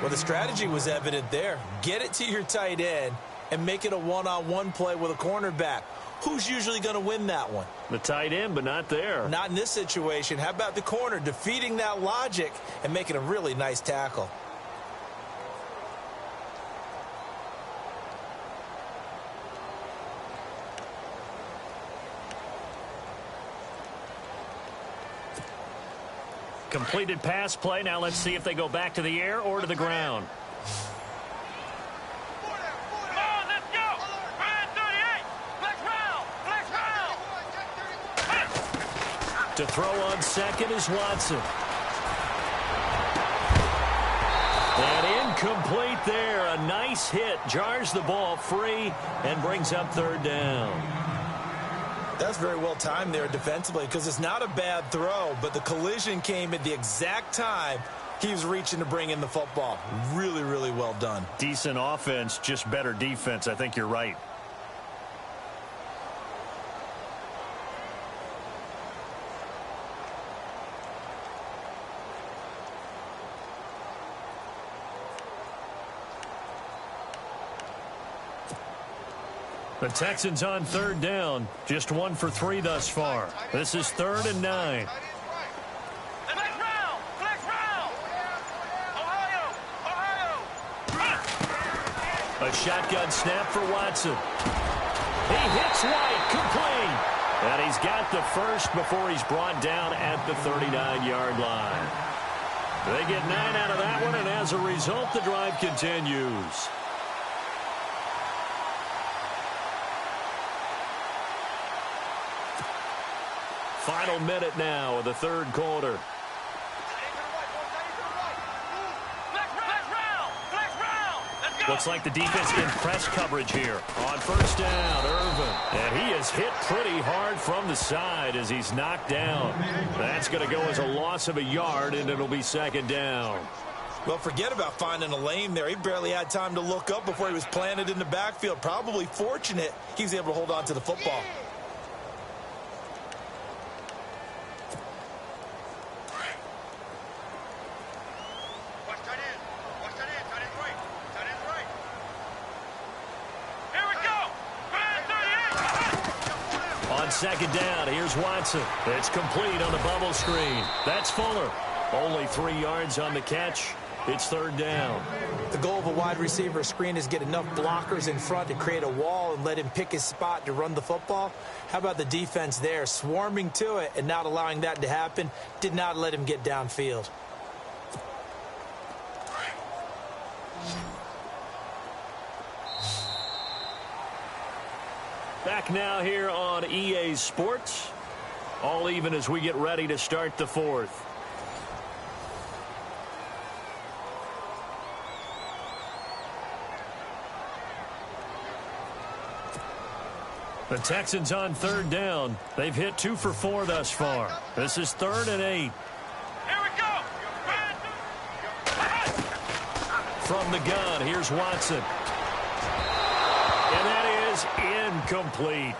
Well, the strategy was evident there. Get it to your tight end and make it a one-on-one play with a cornerback. Who's usually going to win that one? The tight end, but not there. Not in this situation. How about the corner defeating that logic and making a really nice tackle? Completed pass play. Now let's see if they go back to the air or to the ground. Come on, let's go. Brand 38. Flex round. To throw on second is Watson. And incomplete there. A nice hit. Jars the ball free and brings up 3rd down. That's very well timed there defensively because it's not a bad throw, but the collision came at the exact time he was reaching to bring in the football. Really, really well done. Decent offense, just better defense. I think you're right. The Texans on 3rd down. Just 1 for 3 thus far. This is 3rd and 9. Flex round. Ohio. A shotgun snap for Watson. He hits White, complete. And he's got the first before he's brought down at the 39-yard line. They get 9 out of that one, and as a result, the drive continues. Final minute now of the 3rd quarter. Looks like the defense in press coverage here. On 1st down, Irvin. And he is hit pretty hard from the side as he's knocked down. That's going to go as a loss of a yard, and it'll be 2nd down. Well, forget about finding a lane there. He barely had time to look up before he was planted in the backfield. Probably fortunate he was able to hold on to the football. On 2nd down, here's Watson. It's complete on the bubble screen. That's Fuller. Only 3 yards on the catch. It's 3rd down. The goal of a wide receiver screen is get enough blockers in front to create a wall and let him pick his spot to run the football. How about the defense there? Swarming to it and not allowing that to happen. Did not let him get downfield. Back now here on EA Sports. All even as we get ready to start the 4th. The Texans on 3rd down. They've hit 2 for 4 thus far. This is 3rd and 8. Here we go. From the gun, here's Watson. And that is incomplete.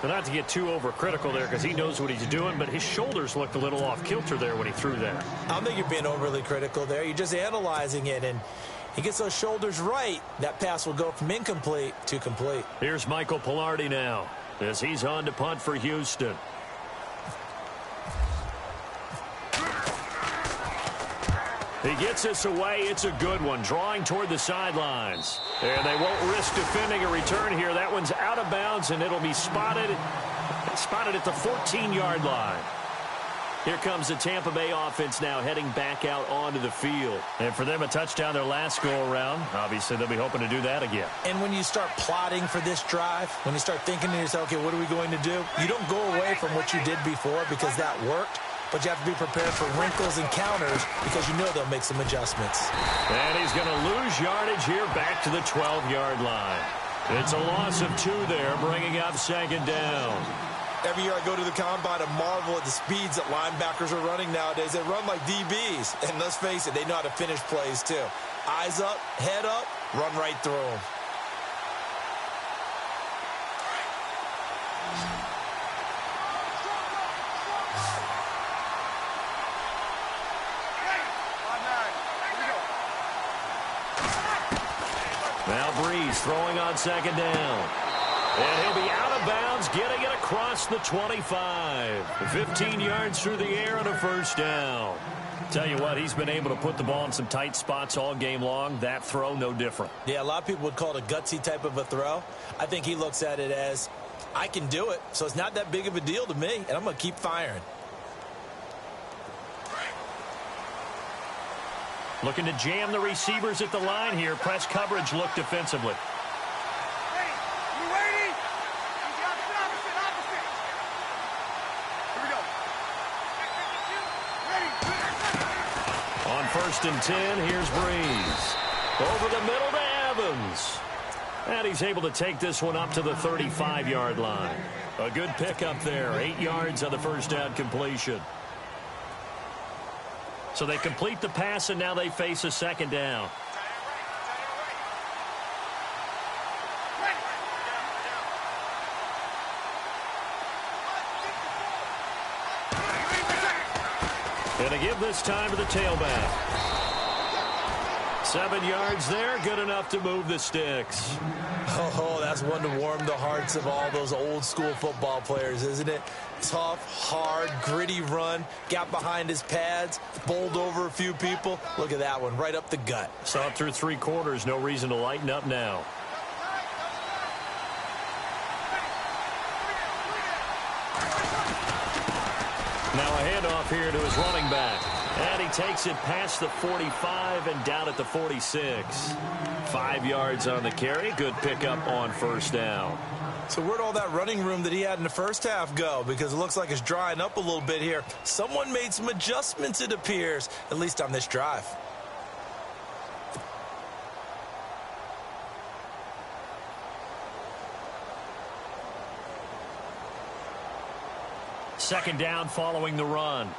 But not to get too overcritical there because he knows what he's doing, but his shoulders looked a little off kilter there when he threw that. I don't think you're being overly critical there. You're just analyzing it, and he gets those shoulders right. That pass will go from incomplete to complete. Here's Michael Pilardi now as he's on to punt for Houston. He gets this away. It's a good one, drawing toward the sidelines. And they won't risk defending a return here. That one's out of bounds, and it'll be spotted at the 14-yard line. Here comes the Tampa Bay offense now heading back out onto the field. And for them, a touchdown their last go-around. Obviously, they'll be hoping to do that again. And when you start plotting for this drive, when you start thinking to yourself, okay, what are we going to do? You don't go away from what you did before because that worked. But you have to be prepared for wrinkles and counters because you know they'll make some adjustments. And he's going to lose yardage here back to the 12-yard line. It's a loss of 2 there, bringing up second down. Every year I go to the combine and marvel at the speeds that linebackers are running nowadays. They run like DBs. And let's face it, they know how to finish plays too. Eyes up, head up, run right through them. Now Breeze throwing on second down. And he'll be out of bounds, getting it across the 25. 15 yards through the air and a first down. Tell you what, he's been able to put the ball in some tight spots all game long. That throw, no different. Yeah, a lot of people would call it a gutsy type of a throw. I think he looks at it as, I can do it, so it's not that big of a deal to me, and I'm going to keep firing. Looking to jam the receivers at the line here. Press coverage look defensively. On 1st and 10, here's Breeze. Over the middle to Evans. And he's able to take this one up to the 35-yard line. A good pickup there. 8 yards on the first down completion. So they complete the pass, and now they face a second down. And to give this time to the tailback. 7 yards there, good enough to move the sticks. Oh, that's one to warm the hearts of all those old school football players, isn't it? Tough, hard, gritty run, got behind his pads, bowled over a few people. Look at that one, right up the gut. Saw it through 3 quarters, no reason to lighten up now. Now a handoff here to his running back. And he takes it past the 45 and down at the 46. 5 yards on the carry. Good pickup on first down. So where'd all that running room that he had in the first half go? Because it looks like it's drying up a little bit here. Someone made some adjustments, it appears, at least on this drive. Second down following the run.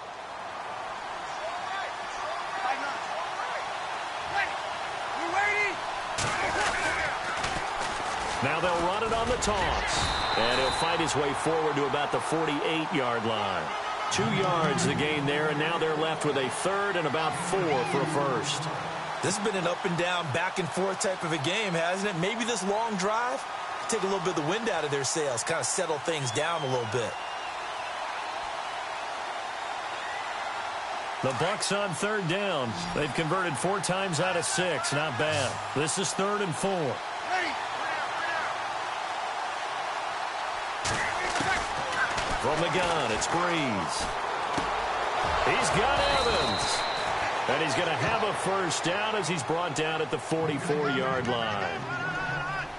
Now they'll run it on the toss. And he'll fight his way forward to about the 48-yard line. 2 yards the gain there, and now they're left with a third and about 4 for a first. This has been an up and down, back and forth type of a game, hasn't it? Maybe this long drive, take a little bit of the wind out of their sails, kind of settle things down a little bit. The Bucs on third down. They've converted 4 times out of 6. Not bad. This is 3rd and 4. From the gun, it's Breeze. He's got Evans. And he's going to have a first down as he's brought down at the 44-yard line.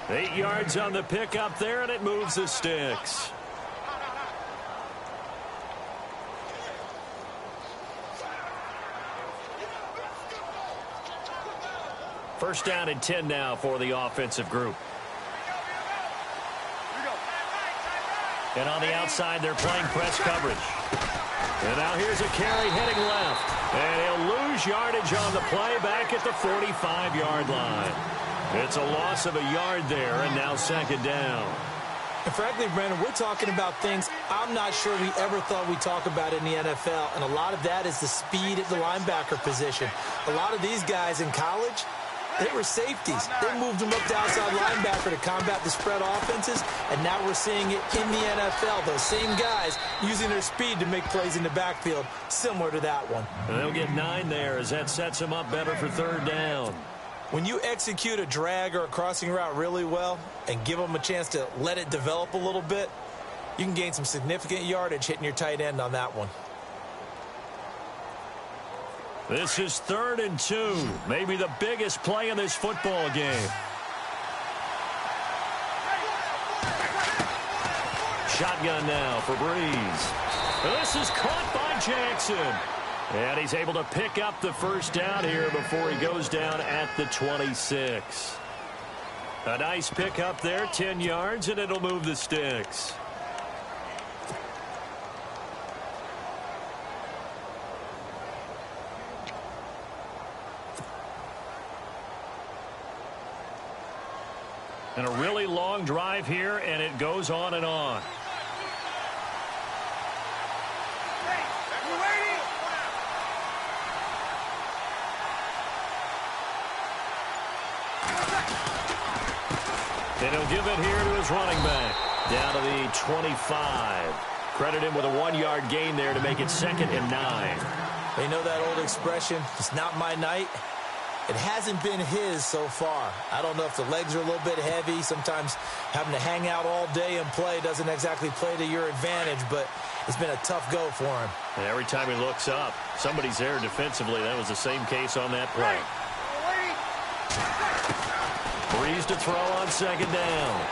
8 yards on the pickup there, and it moves the sticks. First down and 10 now for the offensive group. And on the outside, they're playing press coverage. And now here's a carry heading left. And he'll lose yardage on the play back at the 45-yard line. It's a loss of a yard there, and now second down. And frankly, Brandon, we're talking about things I'm not sure we ever thought we'd talk about in the NFL, and a lot of that is the speed at the linebacker position. A lot of these guys in college, they were safeties. They moved them up to outside linebacker to combat the spread offenses, and now we're seeing it in the NFL. Those same guys using their speed to make plays in the backfield, similar to that one. And they'll get 9 there as that sets them up better for 3rd down. When you execute a drag or a crossing route really well and give them a chance to let it develop a little bit, you can gain some significant yardage hitting your tight end on that one. This is 3rd and 2, maybe the biggest play in this football game. Shotgun now for Breeze. This is caught by Jackson. And he's able to pick up the 1st down here before he goes down at the 26. A nice pickup there, 10 yards, and it'll move the sticks. And a really long drive here, and it goes on and on. And he'll give it here to his running back. Down to the 25. Credit him with a 1-yard gain there to make it 2nd and 9. They know that old expression, it's not my night. It hasn't been his so far. I don't know if the legs are a little bit heavy. Sometimes having to hang out all day and play doesn't exactly play to your advantage, but it's been a tough go for him. And every time he looks up, somebody's there defensively. That was the same case on that play. Breeze to throw on 2nd down.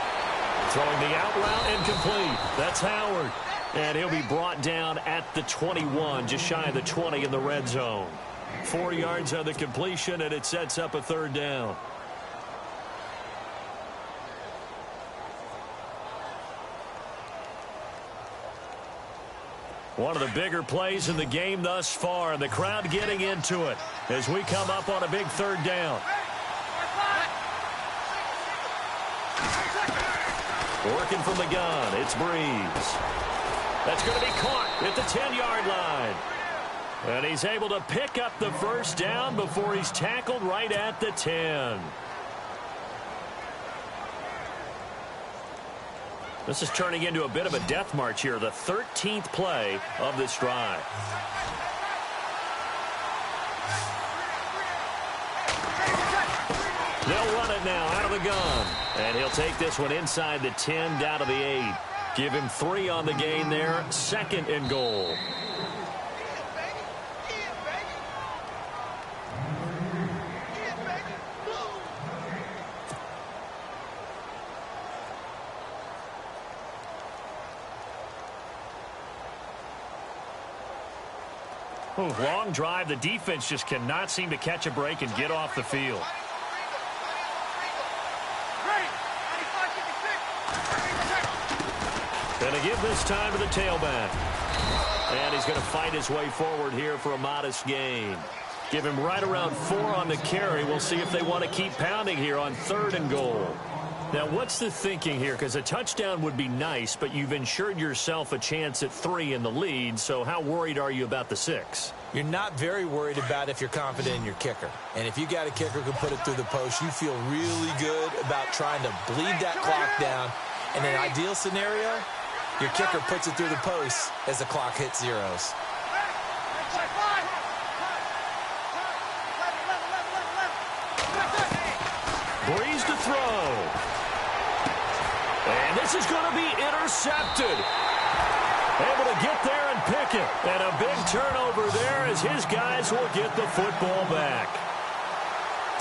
Throwing the out route incomplete. That's Howard. And he'll be brought down at the 21, just shy of the 20 in the red zone. 4 yards on the completion, and it sets up a 3rd down. One of the bigger plays in the game thus far, and the crowd getting into it as we come up on a big 3rd down. Working from the gun, it's Breeze. That's going to be caught at the 10-yard line. And he's able to pick up the 1st down before he's tackled right at the 10. This is turning into a bit of a death march here, the 13th play of this drive. They'll run it now out of the gun. And he'll take this one inside the 10 down to the 8. Give him 3 on the gain there. 2nd and goal. Long drive. The defense just cannot seem to catch a break and get off the field. And to give this time to the tailback. And he's going to fight his way forward here for a modest gain. Give him right around 4 on the carry. We'll see if they want to keep pounding here on 3rd and goal. Now, what's the thinking here? Because a touchdown would be nice, but you've ensured yourself a chance at 3 in the lead, so how worried are you about the 6? You're not very worried about if you're confident in your kicker. And if you got a kicker who can put it through the post, you feel really good about trying to bleed that clock down. In an ideal scenario, your kicker puts it through the post as the clock hits zeros. Breeze to throw. And this is going to be intercepted. Able to get there and pick it. And a big turnover there as his guys will get the football back.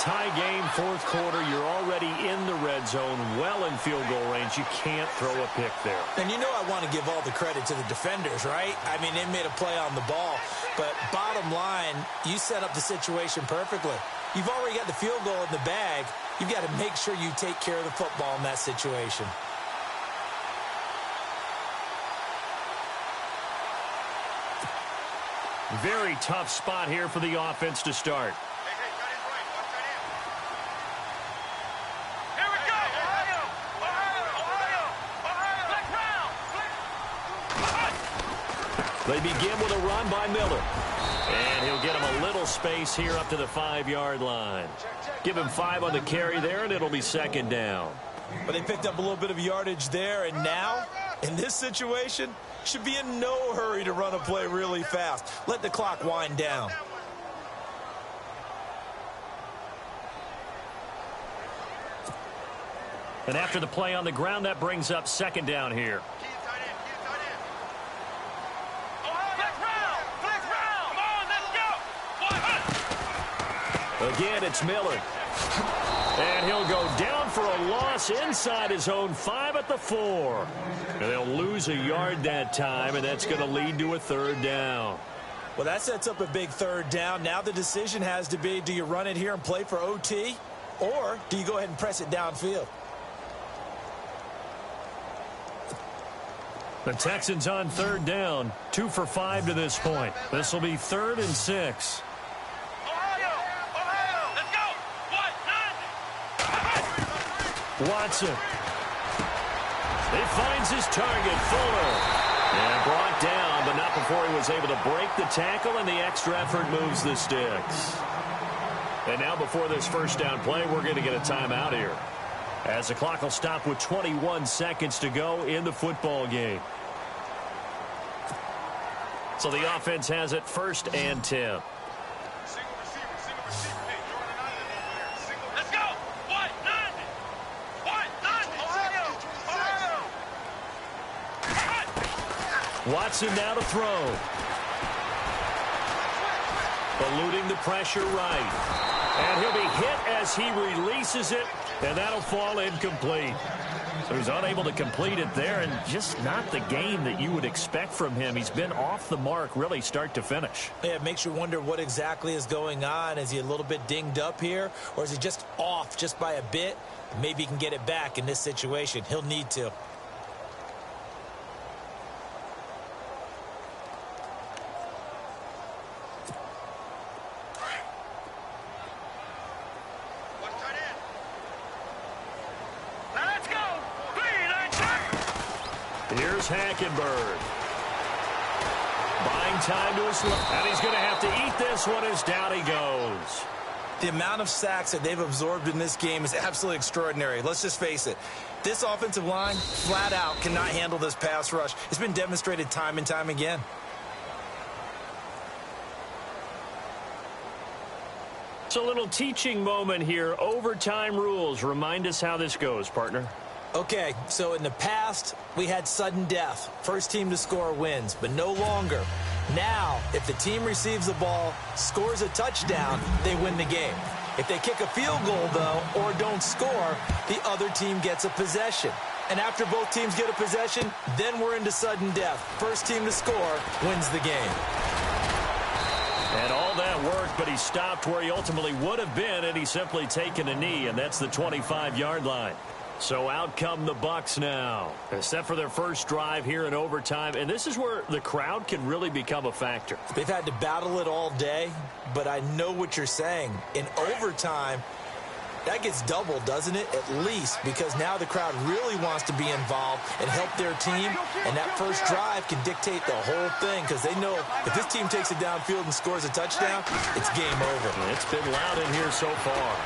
Tie game, 4th quarter. You're already in the red zone, well in field goal range. You can't throw a pick there. And you know I want to give all the credit to the defenders, right? I mean, they made a play on the ball. But bottom line, you set up the situation perfectly. You've already got the field goal in the bag. You've got to make sure you take care of the football in that situation. Very tough spot here for the offense to start. They begin with a run by Miller. And he'll get him a little space here up to the 5-yard line. Give him 5 on the carry there, and it'll be second down. But they picked up a little bit of yardage there, and now, in this situation, should be in no hurry to run a play really fast. Let the clock wind down. And after the play on the ground, that brings up second down here. Again, it's Miller. And he'll go down for a loss inside his own 5 at the 4. And they'll lose a yard that time, and that's going to lead to a third down. Well, that sets up a big third down. Now the decision has to be, do you run it here and play for OT, or do you go ahead and press it downfield? The Texans on third down, 2 for 5 to this point. This will be 3rd and 6. Watson. He finds his target, Fuller. And brought down, but not before he was able to break the tackle, and the extra effort moves the sticks. And now before this first down play, we're going to get a timeout here, as the clock will stop with 21 seconds to go in the football game. So the offense has it 1st and 10. Watson now to throw. Eluding the pressure right. And he'll be hit as he releases it, and that'll fall incomplete. So he's unable to complete it there, and just not the game that you would expect from him. He's been off the mark really start to finish. Yeah, it makes you wonder what exactly is going on. Is he a little bit dinged up here, or is he just off just by a bit? Maybe he can get it back in this situation. He'll need to. Here's Hackenberg. Buying time to his left. And he's going to have to eat this one as down he goes. The amount of sacks that they've absorbed in this game is absolutely extraordinary. Let's just face it. This offensive line, flat out, cannot handle this pass rush. It's been demonstrated time and time again. It's a little teaching moment here. Overtime rules. Remind us how this goes, partner. Okay, so in the past, we had sudden death. First team to score wins, but no longer. Now, if the team receives the ball, scores a touchdown, they win the game. If they kick a field goal, though, or don't score, the other team gets a possession. And after both teams get a possession, then we're into sudden death. First team to score wins the game. And all that worked, but he stopped where he ultimately would have been, and he's simply taken a knee, and that's the 25-yard line. So out come the Bucs now, except for their first drive here in overtime. And this is where the crowd can really become a factor. They've had to battle it all day, but I know what you're saying. In overtime, that gets doubled, doesn't it? At least, because now the crowd really wants to be involved and help their team. And that first drive can dictate the whole thing, because they know if this team takes it downfield and scores a touchdown, it's game over. It's been loud in here so far.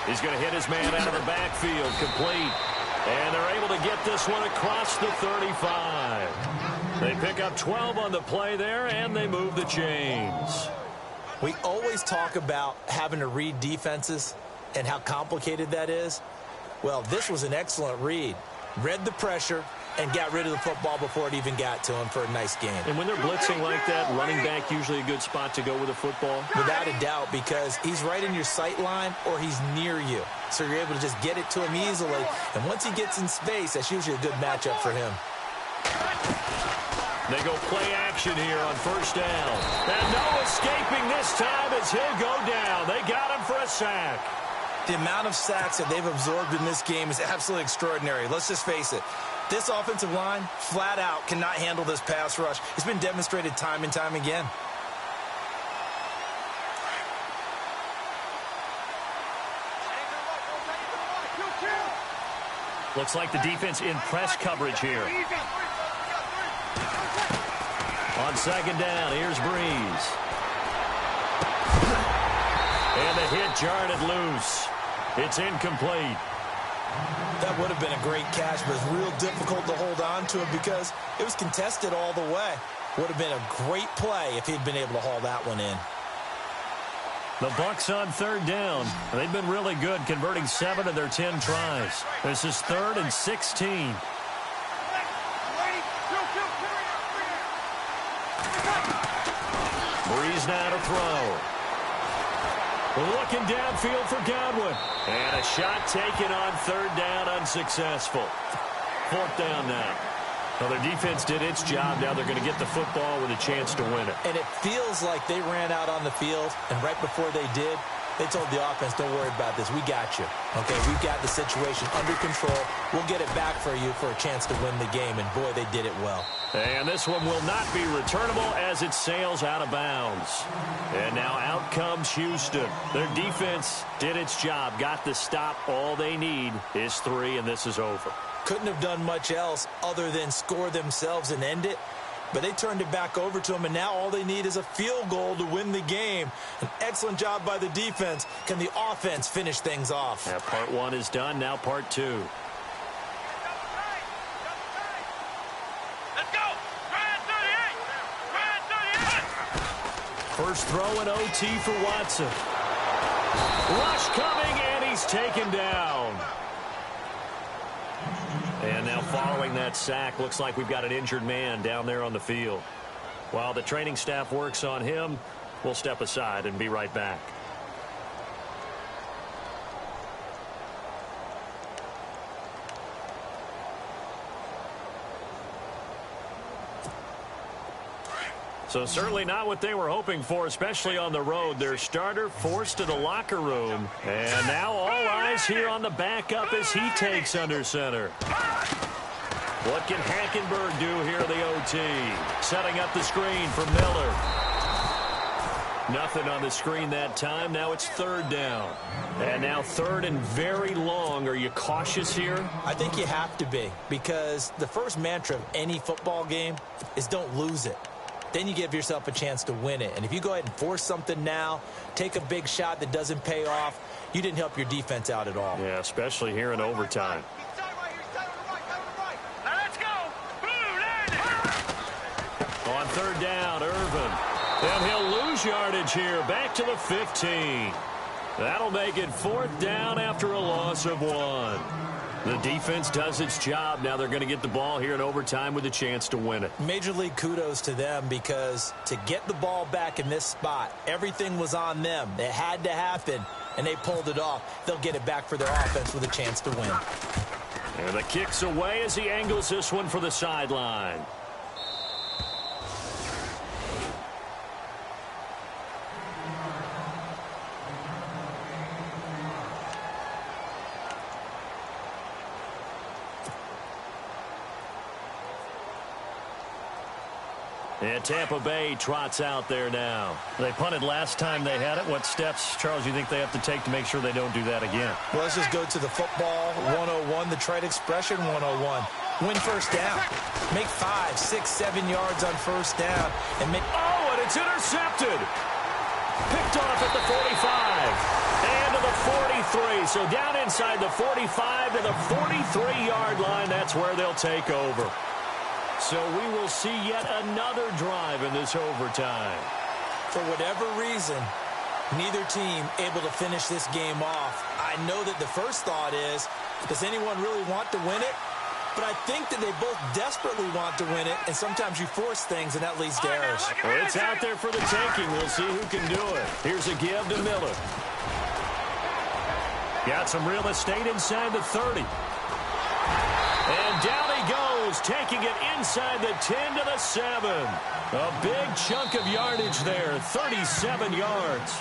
He's going to hit his man out of the backfield, complete. And they're able to get this one across the 35. They pick up 12 on the play there, and they move the chains. We always talk about having to read defenses and how complicated that is. Well, this was an excellent read. Read the pressure and got rid of the football before it even got to him for a nice game. And when they're blitzing like that, running back usually a good spot to go with the football? Without a doubt, because he's right in your sight line or he's near you. So you're able to just get it to him easily. And once he gets in space, that's usually a good matchup for him. They go play action here on first down. And no escaping this time as he'll go down. They got him for a sack. The amount of sacks that they've absorbed in this game is absolutely extraordinary. Let's just face it. This offensive line, flat out, cannot handle this pass rush. It's been demonstrated time and time again. Looks like the defense in press coverage here. On second down, here's Breeze. And the hit jarred it loose. It's incomplete. That would have been a great catch, but it's real difficult to hold on to it because it was contested all the way. Would have been a great play if he'd been able to haul that one in. The Bucs on third down. They've been really good, converting 7 of their 10 tries. This is 3rd and 16. Breeze now to throw. Looking downfield for Godwin. And a shot taken on third down, unsuccessful. 4th down now. Well, their defense did its job. Now they're going to get the football with a chance to win it. And it feels like they ran out on the field, and right before they did, they told the offense, don't worry about this. We got you. Okay, we've got the situation under control. We'll get it back for you for a chance to win the game. And, boy, they did it well. And this one will not be returnable as it sails out of bounds. And now out comes Houston. Their defense did its job, got the stop. All they need is 3, and this is over. Couldn't have done much else other than score themselves and end it. But they turned it back over to them, and now all they need is a field goal to win the game. An excellent job by the defense. Can the offense finish things off? Yeah, part 1 is done. Now part 2. Let's go. Try 38. First throw in OT for Watson. Rush coming, and he's taken down. And now following that sack, looks like we've got an injured man down there on the field. While the training staff works on him, we'll step aside and be right back. So certainly not what they were hoping for, especially on the road. Their starter forced to the locker room. And now all eyes here on the backup as he takes under center. What can Hackenberg do here in the OT? Setting up the screen for Miller. Nothing on the screen that time. Now it's 3rd down. And now 3rd and very long. Are you cautious here? I think you have to be, because the first mantra of any football game is don't lose it. Then you give yourself a chance to win it. And if you go ahead and force something now, take a big shot that doesn't pay off, you didn't help your defense out at all. Yeah, especially here in overtime. Now let's go. Blue landing. On 3rd down, Irvin. And he'll lose yardage here. Back to the 15. That'll make it 4th down after a loss of 1. The defense does its job. Now they're going to get the ball here in overtime with a chance to win it. Major league kudos to them, because to get the ball back in this spot, everything was on them. It had to happen, and they pulled it off. They'll get it back for their offense with a chance to win. And the kick's away as he angles this one for the sideline. And Tampa Bay trots out there now. They punted last time they had it. What steps, Charles, you think they have to take to make sure they don't do that again? Well, let's just go to the football 101, the trade expression 101. Win first down. Make 5, 6, 7 yards on first down. And and it's intercepted. Picked off at the 45. And to the 43. So down inside the 45 to the 43-yard line. That's where they'll take over. So we will see yet another drive in this overtime. For whatever reason, neither team able to finish this game off. I know that the first thought is, does anyone really want to win it? But I think that they both desperately want to win it, and sometimes you force things, and that leads to errors. Well, it's out there for the taking. We'll see who can do it. Here's a give to Miller. Got some real estate inside the 30. And down he goes, taking it inside the 10 to the 7. A big chunk of yardage there, 37 yards.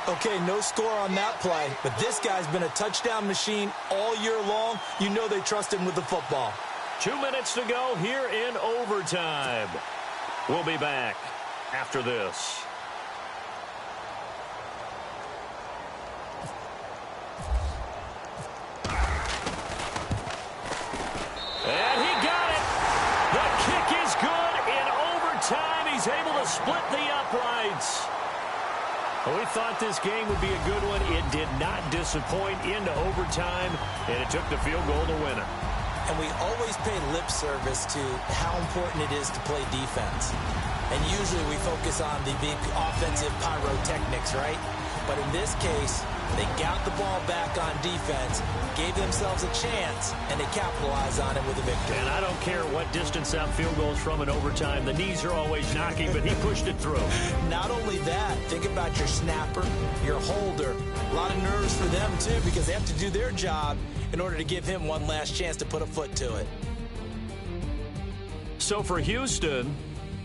Okay, no score on that play, but this guy's been a touchdown machine all year long. You know they trust him with the football. 2 minutes to go here in overtime. We'll be back after this. And he got it. The kick is good in overtime. He's thought this game would be a good one. It did not disappoint into overtime, and it took the field goal to win it. And we always pay lip service to how important it is to play defense. And usually we focus on the big offensive pyrotechnics, right? But in this case, they got the ball back on defense, gave themselves a chance, and they capitalized on it with a victory. And I don't care what distance that field goal is from in overtime. The knees are always knocking, but he pushed it through. Not only that, think about your snapper, your holder. A lot of nerves for them, too, because they have to do their job in order to give him one last chance to put a foot to it. So for Houston,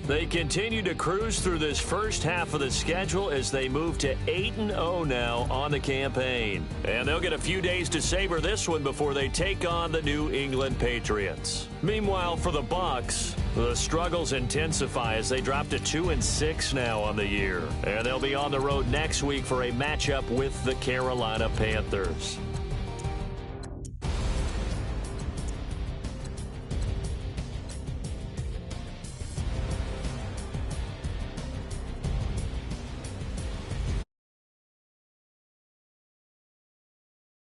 they continue to cruise through this first half of the schedule as they move to 8-0 now on the campaign. And they'll get a few days to savor this one before they take on the New England Patriots. Meanwhile, for the Bucs, the struggles intensify as they drop to 2-6 now on the year. And they'll be on the road next week for a matchup with the Carolina Panthers.